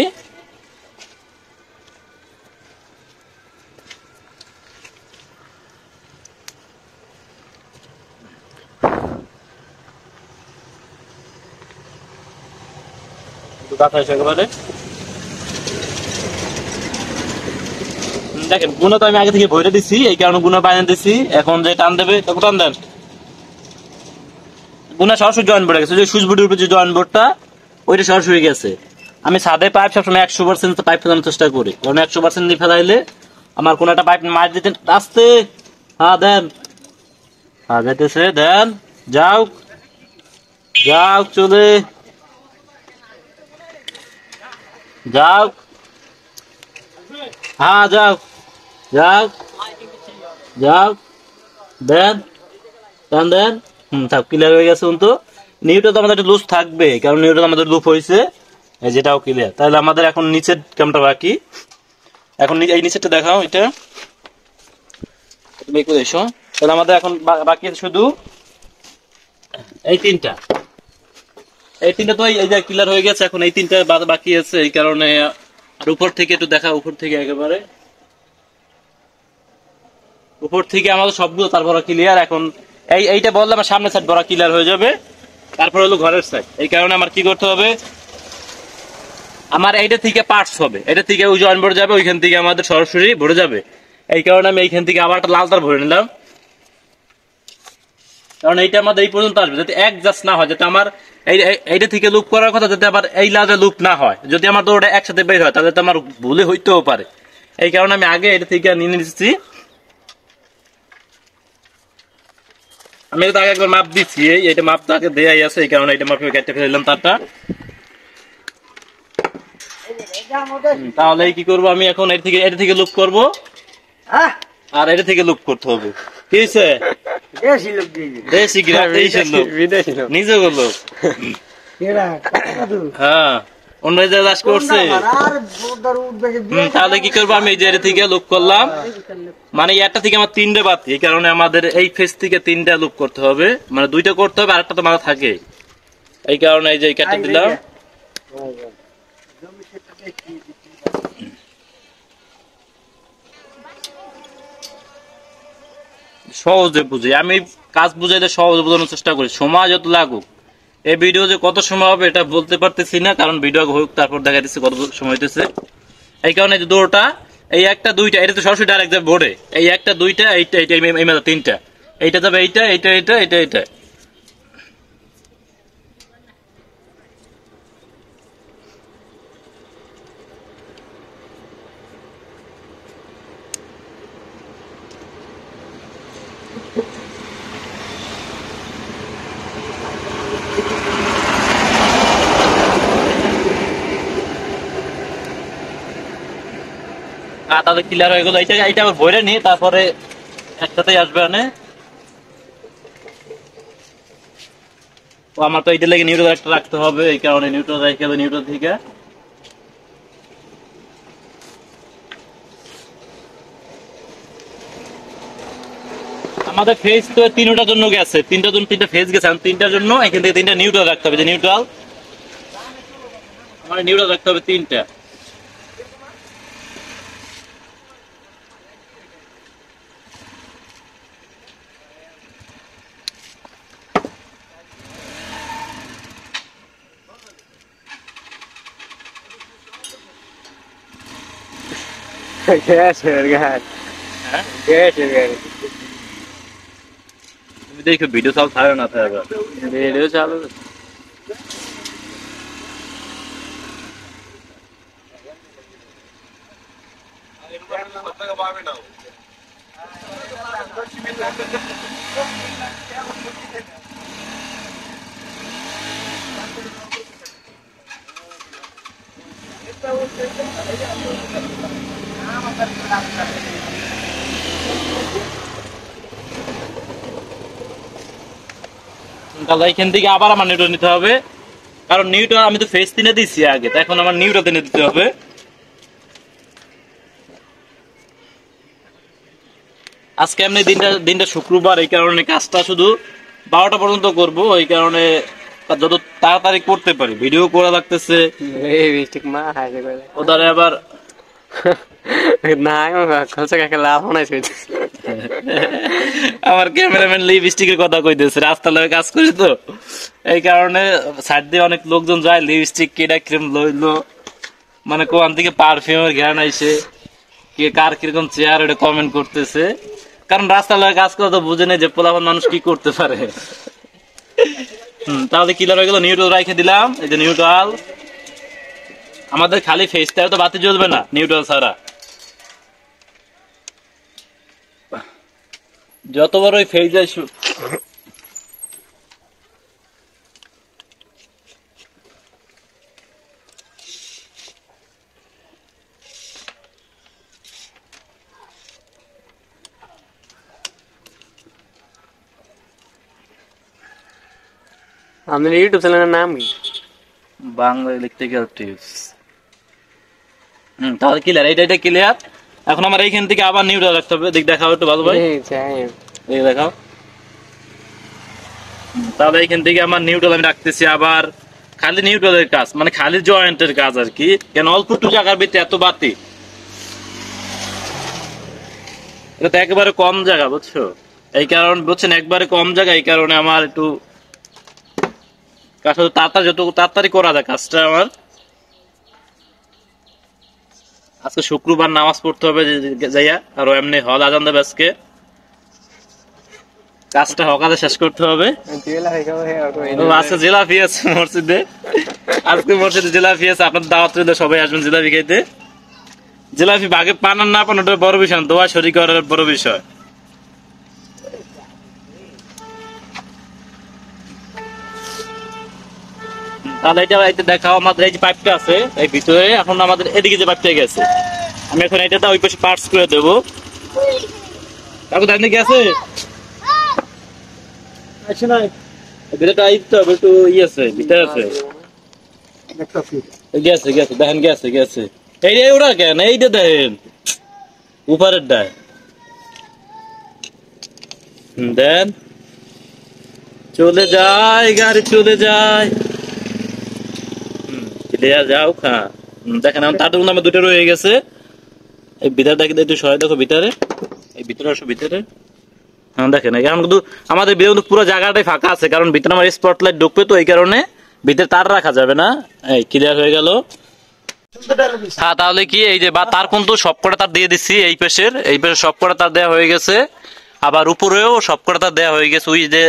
একেবারে দেখেন গুণা তো আমি আগে থেকে ভরে দিচ্ছি, এই কারণে গুণা বানিয়ে দিচ্ছি। এখন যে টান দেবে তখন টান দেন, গুণা সরাসরি জয়েন বোর্ডে গেছে, যে সুইচ বোর্ডের উপর যে জয়েন বোর্ডটা ওইটা সরাসরি গেছে। আমি ছাদে পাইপ সবসময় 100% পাইপ ফেলানোর চেষ্টা করি, কারণ 100% দিয়ে ফেলাইলে আমার কোন একটা পাইপ মার দিতে আসতে। হ্যাঁ দেন, হ্যাঁ যাইতেছে, দেন, যাও যাও, চলে যাও, হ্যাঁ যাও যাও যাও, দেন টান দেন। থাক, ক্লিয়ার হয়ে গেছে। কিন্তু নিউটা তো আমাদের একটু লুজ থাকবে, কারণ নিউটা আমাদের লুপ হয়েছে, যেটাও ক্লিয়ার। তাহলে আমাদের এখন নিচের ক্যামটা বাকি। এখন এই নিচেরটা দেখাও, এটা তুমি একটু এসো। তাহলে আমাদের এখন বাকি আছে শুধু এই তিনটা। এই তিনটা তো এই যে ক্লিয়ার হয়ে গেছে, এখন এই তিনটা বাকি আছে, এই কারণে। আর উপর থেকে একটু দেখা, উপর থেকে একেবারে উপর থেকে আমাদের সবগুলো তার ভরা ক্লিয়ার। এখন এইটা বললে আমার সামনের সাইড ভরা ক্লিয়ার হয়ে যাবে, তারপর হলো ঘরের সাইড। এই কারণে আমার কি করতে হবে, আমার এইটা থেকে পার্টস হবে, এটা থেকে ওই জয়েন বোর্ড যাবে, ওইখান থেকে আমাদের সরাসরি ভরে যাবে। এই কারণে আমি এইখান থেকে আবার একটা লাল তার ভরে নিলাম, কারণ এইটা আমাদের এই পর্যন্ত আসবে, যাতে এক জাস্ট না হয়, যাতে আমার এইটা থেকে লুপ করার কথা, যাতে আবার এই লাজে লুপ না হয়। যদি আমার দৌড়টা একসাথে বের হয় তাহলে তো আমার ভুলে হইতেও পারে। এই কারণে আমি আগে এটা থেকে নিয়ে নিচ্ছি। আমি তো আগে একবার মাপ দিচ্ছি, এইটা মাপ তো আগে দেয়াই আছে, এই কারণে এটা মাপে কেটে ফেললাম তারটা। তাহলে কি করবো আমি এখন, এটা থেকে লুপ করবো, আর এটা থেকে লুপ করতে হবে। কি হয়েছে? দেশি নিজে করলো। হ্যাঁ, অন্য চাষ করছে। তাহলে কি করবো আমি, এই যে এটা থেকে লুপ করলাম, মানে একটা থেকে আমার তিনটে বাতি, এই কারণে আমাদের এই ফেস থেকে তিনটা লুপ করতে হবে, মানে দুইটা করতে হবে, আরেকটা তো মাথা থাকে। এই কারণে এই যে কেটে দিলাম। সহজে বুঝি আমি, কাজ বুঝাইতে সহজে বোঝানোর চেষ্টা করি, সময় যত লাগুক। এই ভিডিও যে কত সময় হবে এটা বলতে পারতেছি না, কারণ ভিডিও হোক তারপর দেখা দিচ্ছে কত সময় হইতেছে। এই কারণে যে দৌড়টা, এই একটা দুইটা, এটা তো সরাসরি ডাইরেক্ট যাবে বোর্ডে। এই একটা দুইটা, এইটা এইটা এই মাথা তিনটা, এইটা যাবে এইটা এইটা এইটা এইটা এইটা। তাহলে ক্লিয়ার হয়ে গেল। এইটা আবার ভরে নি, তারপরে একসাথেই আসবে। আমার তো এইটা লেগে নিউট্রাল একটা রাখতে হবে, এই কারণে নিউট্রাল রেখে হবে। নিউট্রাল থেকে আমাদের ফেজ তো তিনটার জন্য গেছে, তিনটা ফেজ গেছে, তিনটার জন্য এখান থেকে তিনটা নিউট্রাল রাখতে হবে। যে নিউট্রাল আমার নিউট্রাল রাখতে হবে তিনটা। তুমি দেখো ভিডিও চালু থাকে না থাকে, ভিডিও চালু। তাহলে এখান থেকে আবার আমার নিউট্রাল নিতে হবে, কারণ নিউট্রাল আমি তো ফেজ তিনে দিচ্ছি আগে, তো এখন আমার নিউট্রাল তিনে দিতে হবে। আজকে এমনি দিনটা শুক্রবার, এই কারণে কাজটা শুধু 12টা পর্যন্ত করব, এই কারণে যত তাড়াতাড়ি করতে পারি। ভিডিও করা লাগতেছে ওদারে আবার আমার ক্যামেরাম্যান লিপস্টিকের কথা কইতেছে, রাস্তা লয়ে কাজ করি তো, এই কারণে সাইড দিয়ে অনেক লোকজন যায়, লিপস্টিক কেডা ক্রিম লইলো, মানে কোন থেকে পারফিউমের ঘ্রাণ আইছে, কে কার কিরকম চেয়ার এটা কমেন্ট করতেছে। কারণ রাস্তা লয়ে কাজ করে তো বুঝে নেই যে পোলাপান মানুষ কি করতে পারে। তাহলে ক্লিয়ার হয়ে গেল। নিউট্রাল রাখে দিলাম, এই যে নিউট্রাল। আমাদের খালি ফেসটাও তো বাতি জ্বলবে না নিউট্রাল ছাড়া। যতবার ওই ফেস যায় আমাদের ইউটিউব চ্যানেলের নাম কি? Bangla electrical tips. তাহলে ক্লিয়ার, এটা ক্লিয়ার। এখন আমার এইখান থেকে আবার নিউট্রাল রাখতে হবে। দেখাও একটু ভালো ভাই, এই দেখাও। তাহলে এইখান থেকে আমার নিউট্রাল আমি রাখতেছি। আবার খালি নিউট্রালের কাজ, মানে খালি জয়েন্টের কাজ আর কি। কেন অল্প একটু জায়গার ভিতরে এত বাতি, এটা তো একেবারে কম জায়গা, বুঝছো? এই কারণে বুঝছেন, একবারে কম জায়গা, এই কারণে আমার একটু কাজটা তাড়াতাড়ি, যত তাড়াতাড়ি করা যায় কাজটা আমার। আজকে শুক্রবার নামাজ পড়তে হবে যাইয়া, আর এমনি হল আজান দেবে আজকে। কাজটা সকালে শেষ করতে হবে। আজকে জিলাপি আছে মসজিদে, আজকে মসজিদে জিলাপি আছে। আপনার দাওয়াত রইলে, সবাই আসবেন জিলাপি খাইতে। জিলাপি বাগে পান আর না পান ওটা বড় বিষয় না, দোয়া শরীর করার বড় বিষয়। তাহলে এটা দেখাও। আমাদের এই যে পাইপটা আছে এই ভিতরে, এখন আমাদের এদিকে যে পাইপটা গেছে, আমি এখন এটা ওই পাশে পার্টস করে দেবো। কাকু দাঁড়িয়ে কি আছে? ভিতরটা আইতে হবে, একটু ই আছে, ভিতরে আছে, গেছে গেছে, দেখেন গেছে গেছে। এই ওরা কেন এইটা দেখেন উপরের ডায় দেন, চলে যায় গাড়ি, চলে যায়। যাও খা, দেখেন আমার তার নামে দুটো রয়ে গেছে। এই ভিতরে দেখে একটু সহায় দেখো, ভিতরে এই ভিতরে আসো, ভিতরে। হ্যাঁ দেখেন, এখন কিন্তু আমাদের ভিতরে পুরো জায়গাটাই ফাঁকা আছে, কারণ ভিতরে আমার স্পটলাইট ঢুকবে তো, এই কারণে ভিতরে তার রাখা যাবে না। এই ক্লিয়ার হয়ে গেল। হ্যাঁ, তাহলে কি এই যে বা তার কিন্তু সবকটা তার দিয়ে দিচ্ছি। এই পেশের সবকটা তার দেওয়া হয়ে গেছে, আবার উপরেও সবকটা তার দেওয়া হয়ে গেছে। ওই যে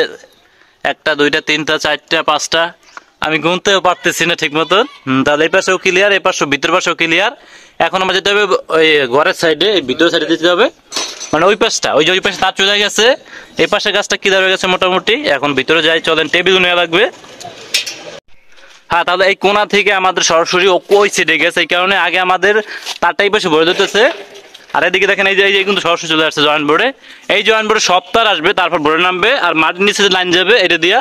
1টা 2টা 3টা 4টা 5টা, আমি গুনতেও পারতেছি না ঠিক মতন। তাহলে এই পাশেও ক্লিয়ার, এই পাশেও ভিতর পাশেও ক্লিয়ার। এখন আমার যেতে হবে ওই ঘরের সাইডে, ভিতরের সাইডে যেতে হবে, মানে ওই পাশটা, ওই যে ওই পাশে তার চলে গেছে, এই পাশে গাছটা ক্লিয়ার হয়ে গেছে মোটামুটি। এখন ভিতরে যাই, চলেন, টেবিল নেওয়া লাগবে। হ্যাঁ, তাহলে এই কোণা থেকে আমাদের সরাসরি ওই সাইডে গেছে, এই কারণে আগে আমাদের তারটাই পাশে ভরে দিতেছে। আর এদিকে দেখেন, এই যে কিন্তু সরাসরি চলে আসছে জয়েন্ট বোর্ডে। এই জয়েন্ট বোর্ডে সব তার আসবে, তারপর বোর্ডে নামবে, আর মাটির নিচে লাইন যাবে এটা দিয়া।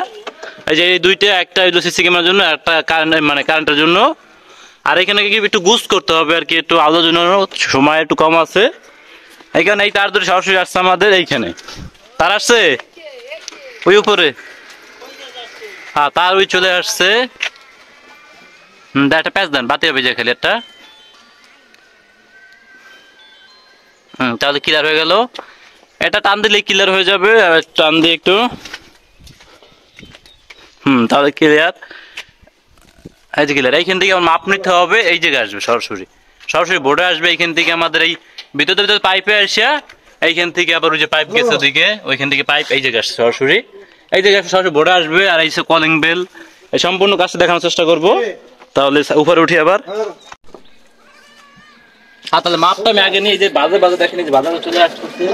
এই যে এই দুইটা, একটা হইলো সিসি ক্যামেরার জন্য, একটা কারেন্ট, মানে কারেন্টের জন্য। আর এখানে কি একটু গুজ করতে হবে আর কি, একটু আলোর জন্য সময় একটু কম আছে, এই কারণে এই তার ধরে সরাসরি আসছে আমাদের এইখানে। তার আসছে ওই উপরে, হ্যাঁ তার ওই চলে আসছে। একটা প্যাচ দেন, বাতি হবে যে খালি একটা। তাহলে ক্লিয়ার হয়ে গেল। এটা টান দিলে ক্লিয়ার হয়ে যাবে, টান দিয়ে একটু, তাহলে ক্লিয়ার। এই যে ক্লিয়ার। এইখান থেকে আমার মাপ নিতে হবে, এই জায়গায় আসবে সরাসরি বোর্ডে আসবে। এইখান থেকে আমাদের এই ভিতরে পাইপে আসিয়া, এইখান থেকে আবার ওই যে পাইপ গেছে ওদিকে, ওইখান থেকে পাইপ এই জায়গায় আসছে সরাসরি, এই জায়গায় সরাসরি বোর্ডে আসবে। আর এই কলিং বেল, এই সম্পূর্ণ কাজটা দেখানোর চেষ্টা করবো। তাহলে উপরে উঠি আবার। তাহলে মাপটা আমি আগে নিয়ে, এই যে বাজে দেখেন, এই যে বাজারে চলে আসতেছে।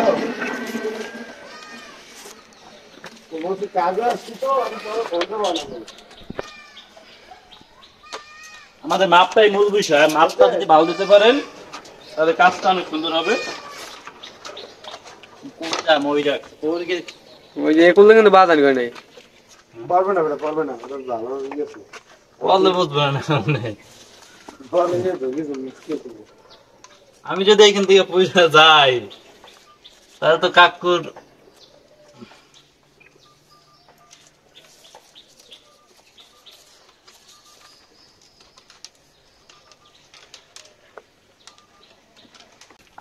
আমাদের মাপটাই মূল বিষয়, মাপটা যদি ভালো দিতে পারেন তাহলে কাজটা অনেক সুন্দর হবে। ওই যে এগুলো কিন্তু বাজার করে নাই, পারবে না বেটা, পারবে না, ওটা ভালো হয়ে গেছে। বললে বুঝবে না। আমি যদি এখান থেকে পয়সা যাই, তাহলে তো কাকুর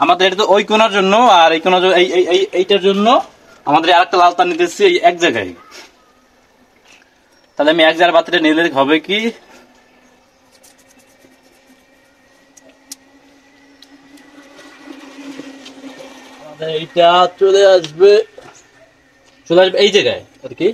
আমাদের এটা তো ওই কোণার জন্য আর এই কোণার জন্য এইটার জন্য আমাদের আরেকটা লাল তার নিতেছি এই এক জায়গায়। তাহলে আমি এক জায়গার বাতিটা নিলে হবে কি এইটা চলে আসবে এই জায়গায় আর কি।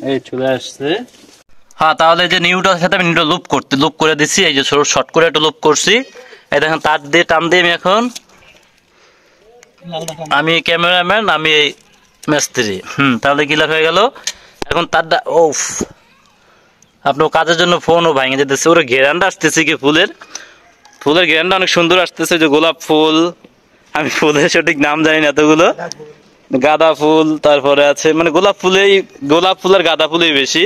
এই চলে আসছে। হ্যাঁ, তাহলে যে নিউটার সাথে আমি নিউটা লুপ করে দিচ্ছি। এই যে শর্ট করে একটা লুপ করছি। এই দেখেন তার দিয়ে টান দিয়ে আমি ক্যামেরাম্যান, আমি মিস্ত্রি। তাহলে কি লেখা হয়ে গেল। এখন তারটা আপনার কাজের জন্য ফোনও ভাঙে যেতেছে। ওরা ঘেরানটা আসতেছে কি ফুলের ঘেরানটা অনেক সুন্দর আসতেছে। যে গোলাপ ফুল, আমি ফুলের সঠিক নাম জানি না এতগুলো, গাঁদা ফুল, তারপরে আছে মানে গোলাপ ফুল আর গাঁদা ফুলই বেশি,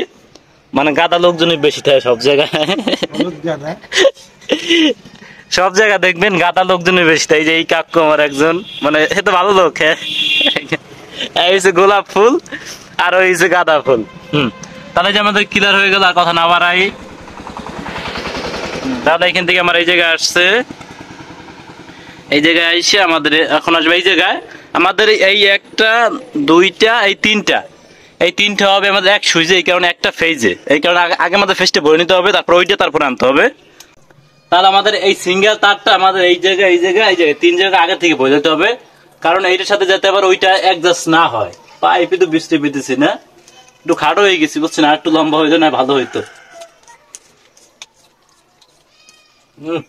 মানে গাঁদা লোকজনই বেশি থাকে সব জায়গায়। সব জায়গায় দেখবেন গাঁদা লোকজনই বেশি থাকে। যে এই কাকু আমার একজন, মানে এ তো ভালো লোক। এই হচ্ছে গোলাপ ফুল আর ওই হচ্ছে গাঁদা ফুল। তাহলে যে আমাদের ক্লিয়ার হয়ে গেল, আর কথা না বাড়াই। তাহলে এখান থেকে আমার এই জায়গায় আসছে, এই জায়গায় এসে আমাদের এখন আসবে এই জায়গায় আমাদের এই একটা দুইটা এই তিনটা হবে আমাদের এক সুইচে, এই কারণে একটা ফেজে, এই কারণে আগে আমাদের ফেজটা ভরে নিতে হবে, তারপর ওইটা তারপর আনতে হবে। তাহলে আমাদের এই সিঙ্গেল তারটা আমাদের এই জায়গায় তিন জায়গায় আগে থেকে ভরে যেতে হবে, কারণ এইটার সাথে যাতে আবার ওইটা অ্যাডজাস্ট না হয়। পাইপে তো বৃষ্টি পেতেছি না, একটু খাটো হয়ে গেছি বুঝছেন, আর একটু লম্বা হইতো না ভালো হইতো।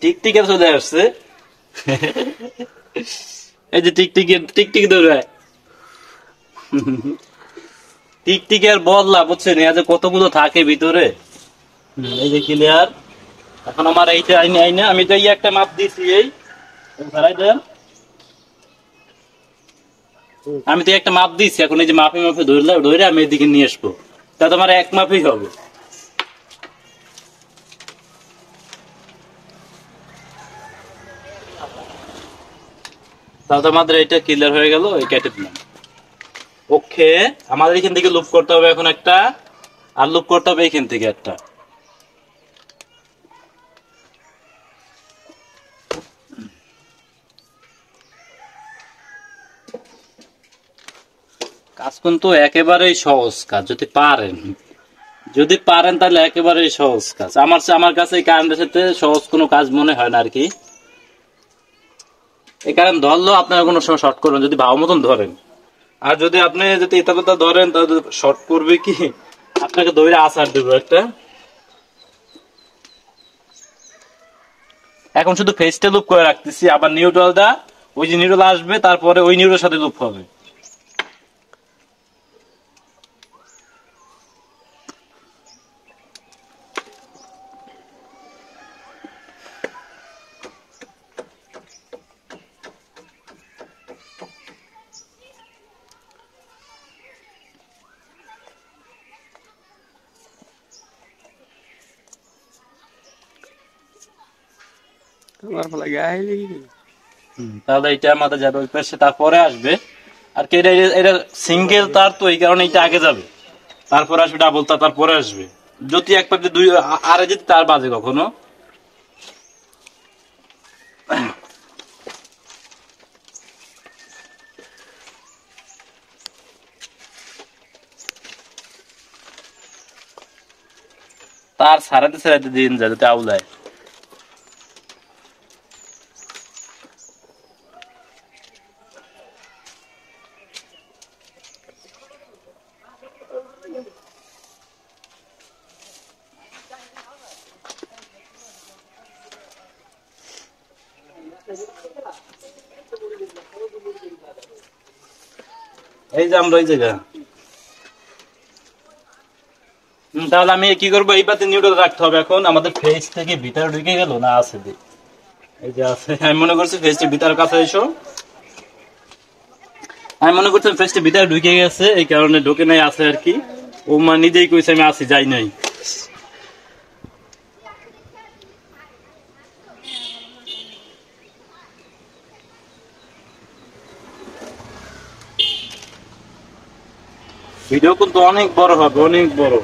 টিকটিকে চলে আসছে। এই যে টিকটিকি দৌড়ায়। টিকটিকি আর বললা বুঝছেন, এই যে কতগুলো থাকে ভিতরে। এই যে ক্লিয়ার। এখন আমার এইটা আইনে আমি তো এই একটা মাপ দিছি, এই ধরাই দেন। আমি তো একটা মাপ দিছি, এখন এই যে মাপে ধরে আমি এদিকে নিয়ে আসবো, তা তোমার এক মাপই হবে। তাহলে আমাদের এটা ক্লিয়ার হয়ে গেল, এই কেটে দিলাম। ওকে, আমাদের এখান থেকে লুপ করতে হবে এখন একটা, আর লুপ করতে হবে এখান থেকে একটা। কাজ কিন্তু একেবারেই সহজ কাজ, যদি পারেন তাহলে একেবারেই সহজ কাজ। আমার কাছে এই কারেন্টের সাথে সহজ কোনো কাজ মনে হয় না আর কি। এই কারেন্ট ধরলেও আপনারা কোনো সময় শর্ট করবেন যদি ভালো মতন ধরেন, আর যদি আপনি যদি এটা ধরেন তাহলে শর্ট করবে কি, আপনাকে ধরে আছাড় দেবো একটা। এখন শুধু ফেসটা লুপ করে রাখতেছি, আবার নিউট্রালটা ওই যে নিউট্রাল আসবে, তারপরে ওই নিউট্রালের সাথে লুপ হবে। তাহলে এটা আমাদের যাবে ওই পাশে, তারপরে আসবে আর কি। এটা সিঙ্গেল তার, তো এই কারণে এটা আগে যাবে, তারপরে আসবে ডাবল তার, তারপরে আসবে। যদি এক পাশে দুই আর যদি তার বাজে কখনো, তার ছাড়াতে দিন যাতে আউলায়। এই যে আমরা এই জায়গা। তাহলে আমি কি করবো, এই পাতে নিউট্রাল রাখতে হবে। এখন আমাদের ফেজ থেকে ভিতরে ঢুকে গেল না, আছে এই যে আছে, আমি মনে করছি ফেজটি ভিতরের কাছে এসো। আমি মনে করতাম ফেস্টে ভিতরে ঢুকে গেছে, এই কারণে ঢুকে নাই, আছে আর কি। ও মা নিজেই কইছে আমি আসি, যাই নাই। ভিডিও কিন্তু অনেক বড় হবে, অনেক বড়।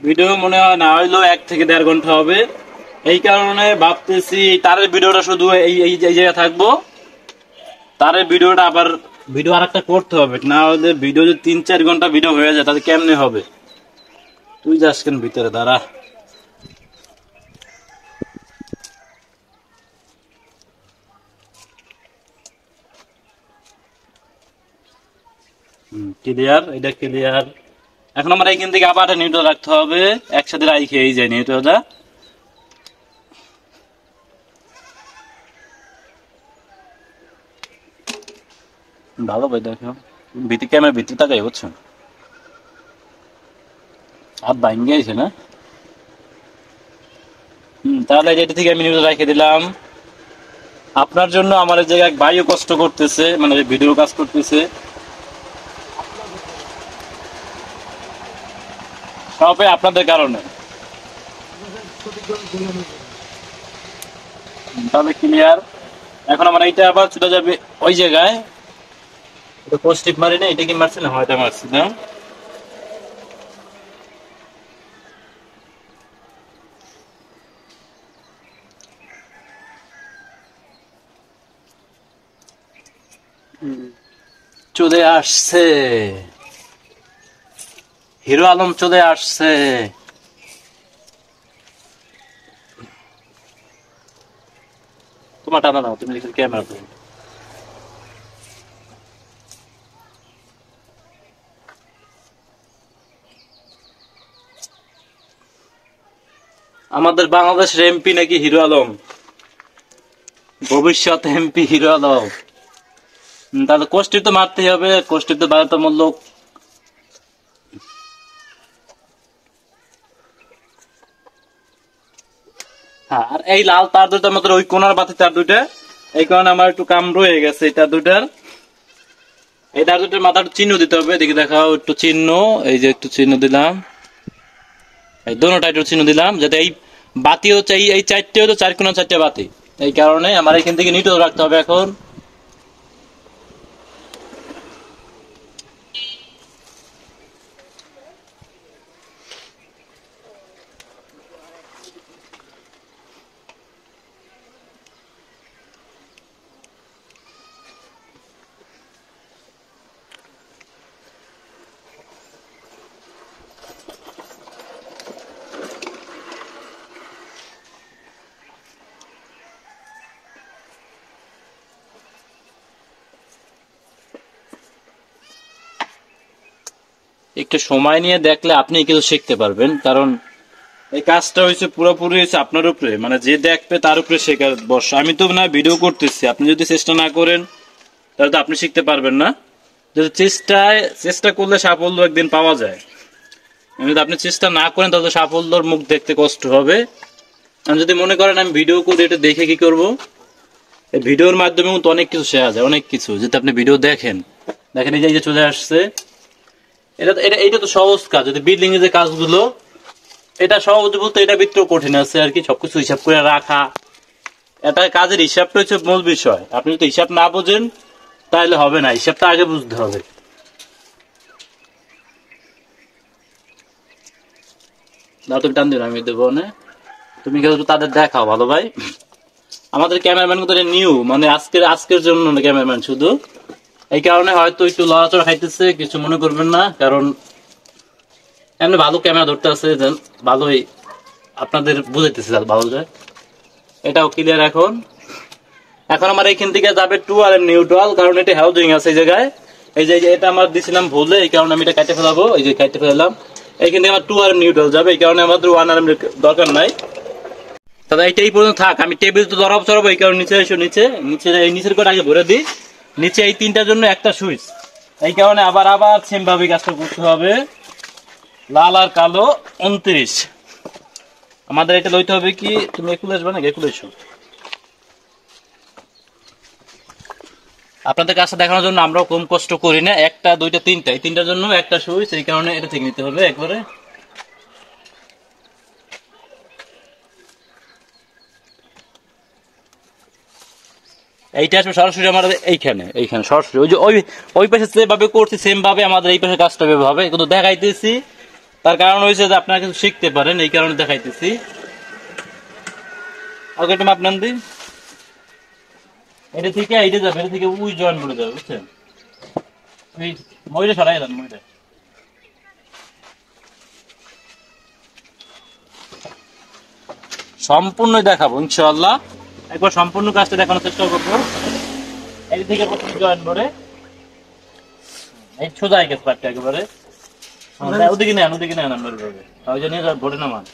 ভিডিও মনে হয় না হইলেও 1 থেকে 1.5 ঘন্টা হবে। এই কারণে ভাবতেছি তারের ভিডিওটা শুধু এই এই জায়গায় থাকবো, তারের ভিডিওটা আবার ভিডিও আরেকটা করতে হবে, না হলে ভিডিও যদি 3-4 ঘন্টা ভিডিও হয়ে যায় তাহলে কেমনে হবে? তুই যাস কেন ভিতরে, দাঁড়া। ক্লিয়ার, এটা ক্লিয়ার। এখন আমার এইখান থেকে আবার নিউট্রাল রাখতে হবে, একসাথে রাখি এই যায় নিউট্রালটা। ভালো ভাই, দেখো ভিতরে ক্যামেরা ভিতরে তাকাই, বুঝছো? হাত ভাঙে গেছে না? তাহলে এটা থেকে আমি নিউট্রাল রেখে দিলাম। আপনার জন্য আমার এই জায়গায় ভাইও কষ্ট করতেছে, মানে ভিডিও কাজ করতেছে, সবাই আপনাদের কারণে। তাহলে ক্লিয়ার। এখন আমার এইটা আবার চলে যাবে ওই জায়গায়। এটা পজিটিভ মারি না, এটা কি মারছি না? হয়তো মারছি না। চলে আসছে হিরো আলম, চলে আসছে। তোমার টানা নাও, তুমি ক্যামেরা করো। আমাদের বাংলাদেশের এমপি নাকি হিরো আলম, ভবিষ্যৎ এমপি হিরো আলম। তাহলে কোষ্ঠী তো মারতেই হবে, কোষ্ঠী তো বাধ্যতামূলক। হ্যাঁ, আর এই লাল তার দুটো আমাদের ওই কোনার বাতি তার দুইটা, এই কারণে আমার একটু কাম রয়ে গেছে এই তার দুটার। এই তার দুটার মাথার চিহ্ন দিতে হবে, দেখি দেখাও একটু চিহ্ন। এই যে একটু চিহ্ন দিলাম, এই দোনোটা একটু চিহ্ন দিলাম, যাতে এই বাতি হচ্ছে এই 4টে হলো 4 কোনা 4টে বাতি। এই কারণে আমার এখান থেকে নিউট্রাল রাখতে হবে এখন। একটু সময় নিয়ে দেখলে আপনি কিছু শিখতে পারবেন, কারণ এই কাজটা হয়েছে পুরোপুরি হয়েছে আপনার উপরে, মানে যে দেখবে তার উপরে শেখার বর্ষ। আমি তো না ভিডিও করতেছি, আপনি যদি চেষ্টা না করেন তাহলে তো আপনি শিখতে পারবেন না। যদি চেষ্টা করলে সাফল্য একদিন পাওয়া যায়, যদি আপনি চেষ্টা না করেন তাহলে সাফল্যর মুখ দেখতে কষ্ট হবে। আমি যদি মনে করেন আমি ভিডিও করে এটা দেখে কি করব, এই ভিডিওর মাধ্যমে তো অনেক কিছু শেখা যায়, অনেক কিছু। যদি আপনি ভিডিও দেখেন এই যে চলে আসছে, এটা তো সহজ কাজ। যদি বিল্ডিং এর যে কাজগুলো, এটা সহজ বলতে এটা ভিতরে কঠিন আছে আর কি, সবকিছু হিসাব করে রাখা। এটা কাজের হিসাবটা হচ্ছে মূল বিষয়। আপনি যদি হিসাব না বোঝেন তাহলে হবে না, হিসাবটা আগে বুঝতে হবে। দাও তুমি টান দিন, আমি দেবো না। তুমি কিন্তু তাদের দেখাও ভালো ভাই। আমাদের ক্যামেরাম্যান কিন্তু নিউ, মানে আজকের জন্য ক্যামেরাম্যান শুধু। এই কারণে হয়তো একটু লড়াচড়া খাইতেছে, কিছু মনে করবেন না। কারণ এমনি ভালো ক্যামেরা ধরতে আছে, ভালোই আপনাদের বুঝাইতেছে ভালো যায়। এটাও ক্লিয়ার। এখন আমার এইখান থেকে যাবে 2 আর নিউট্রাল, কারণ এটা হাউজিং আছে এই জায়গায়। এই যে এটা আমার দিছিলাম ভুলে, এই কারণে আমি এটা কেটে ফেলাবো। এই যে কেটে ফেললাম, এইখান থেকে আমার 2 আর নিউট্রাল যাবে, এই কারণে আমাদের 1 আর দরকার নাই। তাহলে এইটাই পর্যন্ত থাক। আমি টেবিল তো চড়াবো, এই কারণে নিচে এসো, নিচে এই নিচের করে আগে ভরে দিই। নিচে এই 3টার জন্য একটা সুইচ, এই কারণে আবার সেম ভাবে কাজটা করতে হবে। লাল আর কালো 29। আমাদের এটা লইতে হবে কি, তুমি একুলে আসবে না, একুলে এসো। আপনাদের কাজটা দেখানোর জন্য আমরাও কম কষ্ট করি না, একটা দুইটা তিনটা, এই তিনটার জন্য একটা সুইচ, এই কারণে এটা থেকে নিতে হবে একবারে। এইটা আসবে সরাসরি আমাদের এইখানে এইখানে সরাসরি ওই যে ওই পাশে যেভাবে করছি সেম ভাবে আমাদের এই পাশে কাজটা হবে, কিন্তু দেখাইতেছি তার কারণ হয়েছে যে আপনারা কিছু শিখতে পারেন, এই কারণে দেখাইতেছি। আগে একটু মাপ নেন দিন, এটা থেকে এইটা যাবে, এটা থেকে ওই জয়েন বলে যাবে, বুঝছেন? ওই ময়ূরে সরাই দেন, ময়ূরে সম্পূর্ণ দেখাবো ইনশাআল্লাহ। একবার সম্পূর্ণ কাজটা দেখানোর চেষ্টা করবো। এই থেকে প্রথমে জয়েন করে এই সোজা গেছে পাটটা একেবারে, ওদিকে নেন আমরা ভাবে ওই জন্য ভোটে নামান।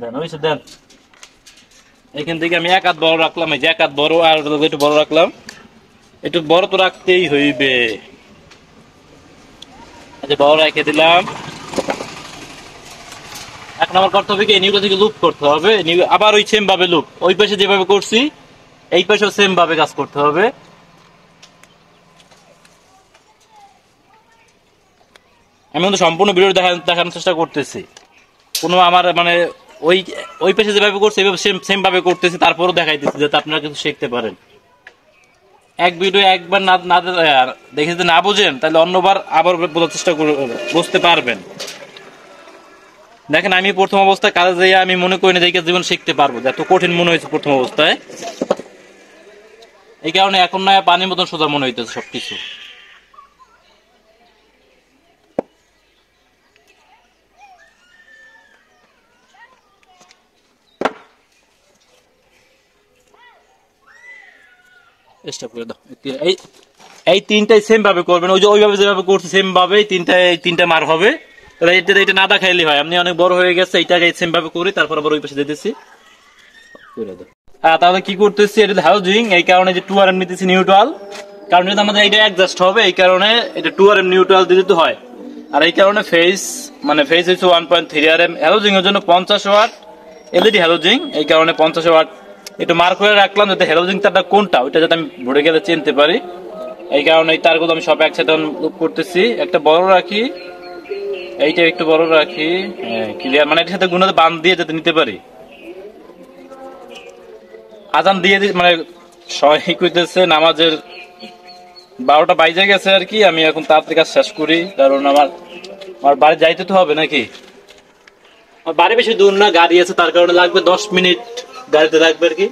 দেন ওই দেন, এখান থেকে আমি এক হাত বড় রাখলাম, এই যে এক হাত বড় আর একটু বড় রাখলাম, একটু বড় তো রাখতেই হইবে। আচ্ছা বড় রেখে দিলাম। এক নম্বর করতে হবে কি, নিউটা থেকে লুপ করতে হবে, আবার ওই সেম ভাবে লুপ, ওই পাশে যেভাবে করছি এই পাশেও সেম ভাবে কাজ করতে হবে। আমি কিন্তু সম্পূর্ণ ভিডিও দেখানোর চেষ্টা করতেছি, কোনো আমার মানে ওই ওই পাশে যেভাবে করছি এইভাবে সেম ভাবে করতেছি, তারপরও দেখাইতেছি যাতে আপনারা কিছু শিখতে পারেন। এক ভিডিও একবার না দেখে যদি না বুঝেন তাহলে অন্যবার আবার বোঝার চেষ্টা বুঝতে পারবেন। দেখেন আমি প্রথম অবস্থায় কাজে যাই আমি মনে করি না যে জীবন শিখতে পারবো, এত কঠিন মনে হয়েছে প্রথম অবস্থায়, এই কারণে এখন না পানির মতন সোজা মনে হইতেছে সবকিছু। এই তিনটাই সেম ভাবে করবেন, ওই যে ওইভাবে যেভাবে করছে সেম ভাবে তিনটা মার হবে। এটা না দেখাইলে হয়, আপনি অনেক বড় হয়ে গেছে, এইটাকে সেম ভাবে করি, তারপর আবার ওই পাশে দিতেছি। তাহলে কি করতেছি, এটা হাউজিং, এই কারণে যে 2RM নিতেছি নিউট্রাল, কারণ এটা আমাদের এইটা অ্যাডজাস্ট হবে, এই কারণে এটা 2RM নিউট্রাল দিতে হয়। আর এই কারণে ফেস হচ্ছে 1.3RM, হ্যালোজিং এর জন্য 50 ওয়াট এলইডি হ্যালোজিং, এই কারণে 50 ওয়াট একটু মার্ক করে রাখলাম যাতে হ্যালোজিং তারটা কোনটা ওইটা যাতে আমি ভরে গেলে চিনতে পারি। এই কারণে এই তারগুলো আমি সব একসাথে লুপ করতেছি, একটা বড় রাখি, এইটা একটু বড় রাখি, ক্লিয়ার, মানে এটার সাথে গুণাতে বাঁধ দিয়ে যাতে নিতে পারি। আজান দিয়ে মানে সবাই কইতেছে নামাজের 12টা বাইজে গেছে আর কি, আমি এখন তাড়াতাড়ি কাজ শেষ করি, কারণ আমার বাড়ি যাইতে তো হবে নাকি, আমার বাড়ি বেশি দূর না, গাড়ি আছে, তার কারণে লাগবে 10 মিনিট গাড়িতে লাগবে আর কি।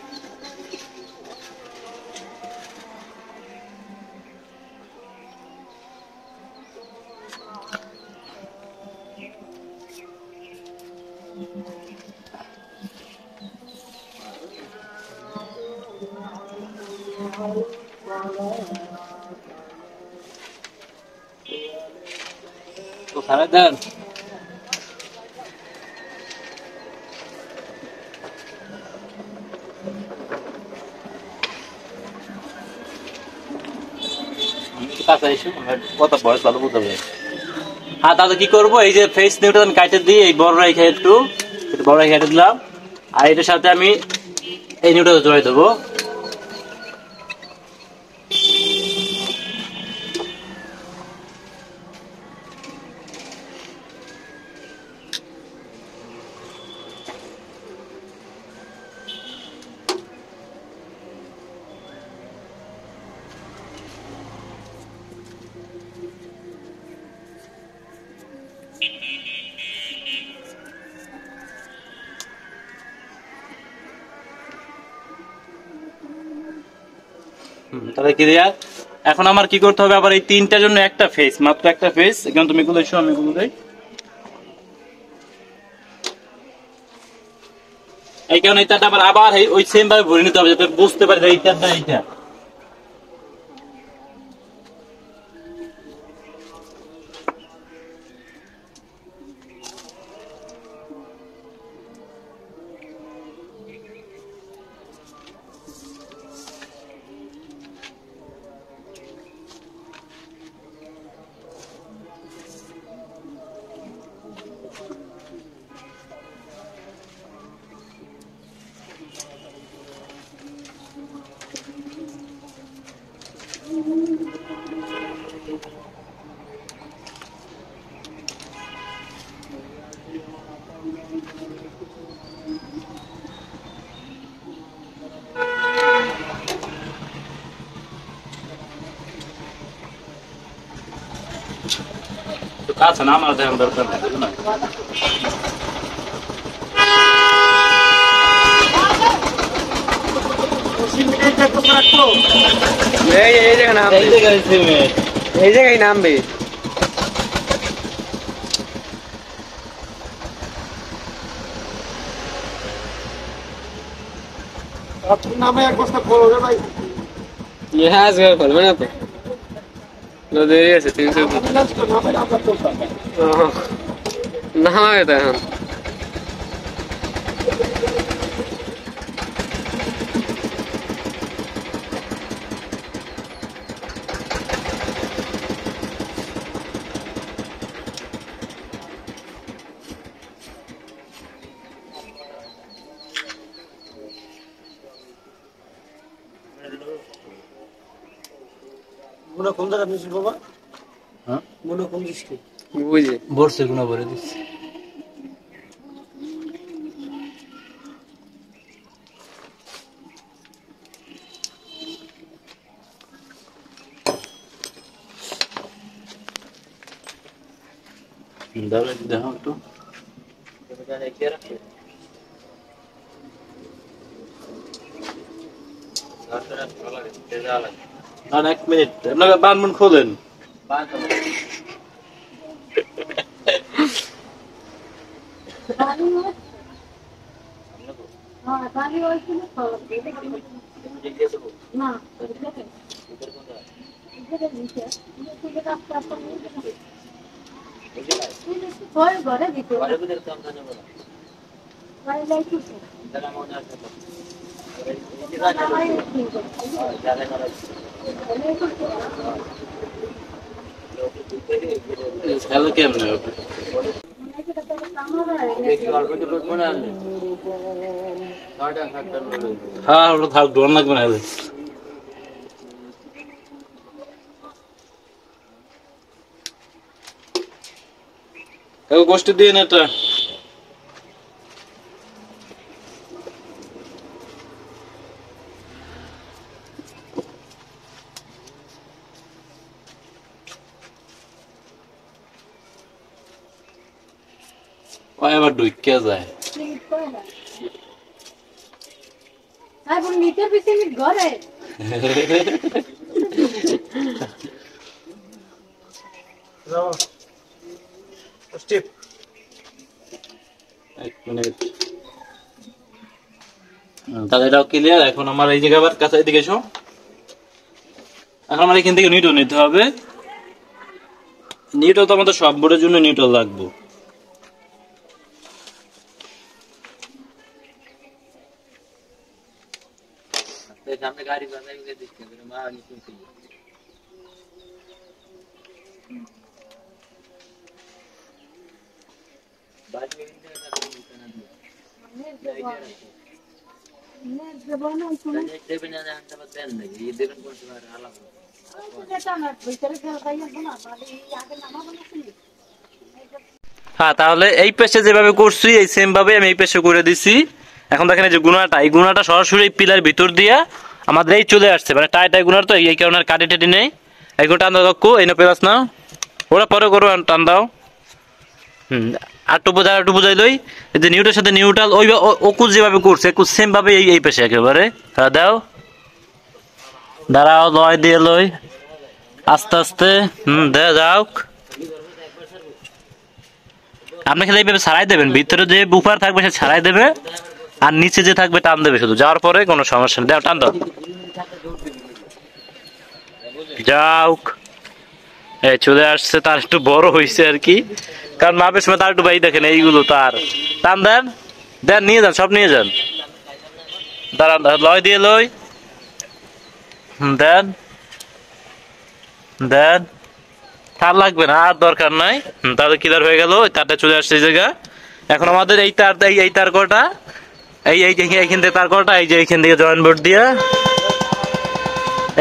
ওখানে দেন কত বয়স ভালো বুঝতে হবে। হ্যাঁ দাদা কি করবো, এই যে ফেস নিউটা আমি কাটে দিই, এই বড় রেখে একটু বড় রেখে কেটে দিলাম, আর এটার সাথে আমি এই নিউটা জড়াই দেবো। তাহলে ক্লিয়ার। এখন আমার কি করতে হবে, আবার এই তিনটার জন্য একটা ফেস, মাত্র একটা ফেস, এখানে তুমি গুলো এসো, আমি গুলো দেই, এই কারণে এই তারটা আবার ওই সেম ভাবে ভরে নিতে হবে যাতে বুঝতে পারি যে এই তারটা এইটা। তো কাছে না আমার দেখার দরকার নেই, বুঝলেন না? এই জায়গায় নামবে, এই জায়গায় সিমেন্ট। এই জায়গায় নামবে। আপনার নামে এক বস্তা ফল হবে ভাই। ইহা আজকাল করবে না তো, দেরি আছে 300 নামে আপনার চলছে। নামাবে তো এখন। মনে কোন জায়গা মিছিল বাবা? হ্যাঁ মনে কোন দৃষ্টি? বুঝি বর্ষে গুণা ভরে দিচ্ছে। দেখো একটু আর 1 মিনিট আপনারা বানমুন খোলেন। খেলো কেমনে হবে? হ্যাঁ ওটা থাক, ডোন লাগবে না। গোষ্ঠী দিয়ে না এটা আবার ঢুকে যায়। নিতে পিছিয়ে ঘরে স্টেপ 1 মিনিট। তাহলে এটাও ক্লিয়ার। এখন আমার এই জায়গা আবার কাছে এদিকে এসো। এখন আমার এখান থেকে নিউটন নিতে হবে। নিউটন তো আমাদের সব বোর্ডের জন্য নিউটন লাগবে। सामने गाड़ी बनाई हुई देखते हैं, मेरे माँ आगे क्यों चाहिए? बाद में इनका तो निकलना दिया। एक दे बिना जान तब पहन लगी, ये देखन कौन सा हालत है? হ্যাঁ, তাহলে এই পেশে যেভাবে করছি এই সেম ভাবে আমি এই পেশে করে দিছি। এখন দেখেন এই যে গুণাটা, এই গুণাটা সরাসরি এই পিলার ভিতর দিয়া আমাদের এই চলে আসছে, মানে টাই গুণার তো এই কারণে কাটি টেটি নেই। এই গুণ টান দাও কাকু, এই না পেলাস না, ওরা পরে করো, টান দাও। একটু বোঝাই লই। এই যে নিউটার সাথে নিউট্রাল ওই ওকুল যেভাবে করছে একুল সেম ভাবে এই পেশে একেবারে। হ্যাঁ দাও, দাঁড়াও, লয় দিয়ে লই আস্তে আস্তে। দেয়া যাওক। আপনি খালি এইভাবে ছাড়াই দেবেন, ভিতরে যে বুফার থাকবে সে ছাড়াই দেবে, আর নিচে যে থাকবে টান দেবে শুধু। যাওয়ার পরে কোনো সমস্যা নেই, দাও টান দাও, যাওক। এই চলে আসছে, তার একটু বড় হয়েছে আর কি, কারণ মাপের সময় তার একটু ভাই দেখেন এইগুলো তার টান দেন, দেন নিয়ে যান, সব নিয়ে যান। দাঁড়ান, লয় দিয়ে লই, দেন দেন, তার লাগবে না, আর দরকার নাই। তাহলে ক্লিয়ার হয়ে গেল, তারটা চলে আসছে এই জায়গা। এখন আমাদের এই তার, এই তার কটা, এইখান থেকে তার কটা, এই যে এইখান থেকে জয়েন্ট বোর্ড দিয়া,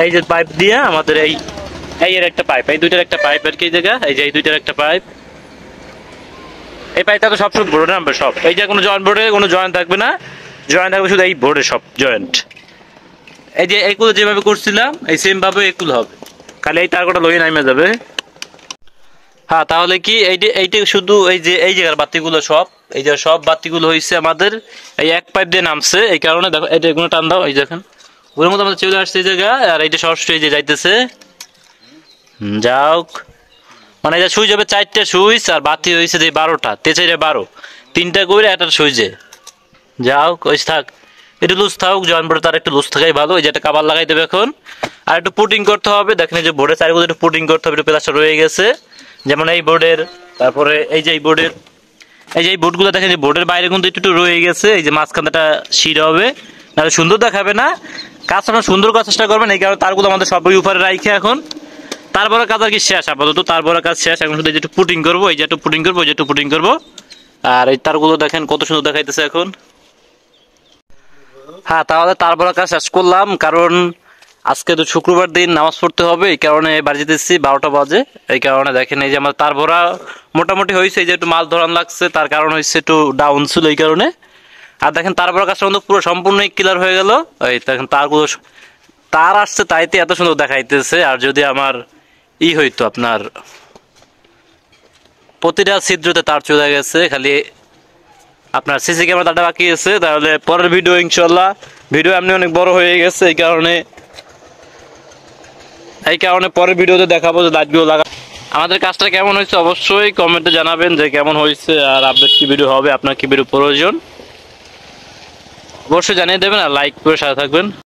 এই যে পাইপ দিয়া আমাদের এই এর একটা পাইপ, এই দুইটার একটা পাইপ আর কি এই জায়গা, এই যে এই দুইটার একটা পাইপ। এই পাইপটা তো সব বোর্ডে নামবে সব। এই যে কোনো জয়েন্ট বোর্ডে কোনো জয়েন্ট থাকবে না, জয়েন্ট থাকবে শুধু এই বোর্ডে সব জয়েন্ট। এই যে এইগুলো যেভাবে করছিলাম এই সেম ভাবে এগুলো হবে, খালি এই তার কটা লইয়ে নামে যাবে। হ্যাঁ, তাহলে কি এইটা শুধু এই যে এই জায়গার বাতিগুলো সব বাতিগুলো হয়েছে আমাদের এই এক পাইপ দিয়ে নামছে, এই কারণে দেখো এটা এগুলো টান দাও, এই দেখেন ওর মধ্যে আমাদের চলে আসছে এই জায়গা, আর এইটা সরাসরি এই যে যাইতেছে। যাওক, মানে এটা সুইচ হবে 4টে সুইচ, আর বাতি হয়েছে যে 12টা, 12 3টা করে একটা সুইচে। যাওক, ওই থাক, একটু লুজ থাকুক, জয়েন বোর্ডে তার একটু লুজ থাকাই ভালো। ওই যে একটা কাবার লাগাই দেবে এখন, আর একটু পুটিং করতে হবে। দেখেন এই যে বোর্ডের চারিগুলো একটু পুটিং করতে হবে, একটু প্লাস্টার রয়ে গেছে, যেমন এই বোর্ডের, তারপরে এই যে এই বোর্ডের, এই যে এই বোর্ডগুলো দেখেন যে বোর্ডের বাইরে কিন্তু একটু রয়ে গেছে, এই যে মাঝখানটা শিরা হবে, নাহলে সুন্দর দেখাবে না। কাজটা আপনার সুন্দর করার চেষ্টা করবেন, এই কারণে তারগুলো আমাদের সবই উপরে রাখে এখন। তারপরে কাজ আর কি শেষ, আপাতত তারপরে কাজ শেষ। এখন শুধু এই যে একটু পুটিং করবো, এই যে একটু পুটিং করবো, এই যে একটু পুটিং করবো, আর এই তারগুলো দেখেন কত সুন্দর দেখাইতেছে এখন। হ্যাঁ, তাহলে তারপরে কাজ শেষ করলাম, কারণ আজকে তো শুক্রবার দিন নামাজ পড়তে হবে, এই কারণে বাড়ি যেতেছি 12টা বাজে। এই কারণে দেখেন এই যে আমার তার ভরা মোটামুটি হয়েছে, এই যে একটু মাল ধরান লাগছে, তার কারণ হচ্ছে একটু ডাউন ছিল এই কারণে। আর দেখেন তার ভরা কাজটা কিন্তু পুরো সম্পূর্ণই ক্লিয়ার হয়ে গেল। এই দেখেন তারগুলো তার আসছে, তাইতে এত সুন্দর দেখাইতেছে। আর যদি আমার হইতো আপনার প্রতিটা ছিদ্রতে তার চলে গেছে, খালি আপনার সিসি ক্যামেরা তারটা বাকি আছে। তাহলে পরের ভিডিও ইনশাল্লাহ, ভিডিও এমনি অনেক বড় হয়ে গেছে, এই কারণে পরের ভিডিওতে দেখাবো যে লাইটগুলো লাগা। আমাদের কাজটা কেমন হয়েছে অবশ্যই কমেন্টে জানাবেন যে কেমন হয়েছে, আর আপডেট কি ভিডিও হবে, আপনার কি ভিডিও প্রয়োজন অবশ্যই জানিয়ে দেবেন, আর লাইক করে সাথে থাকবেন।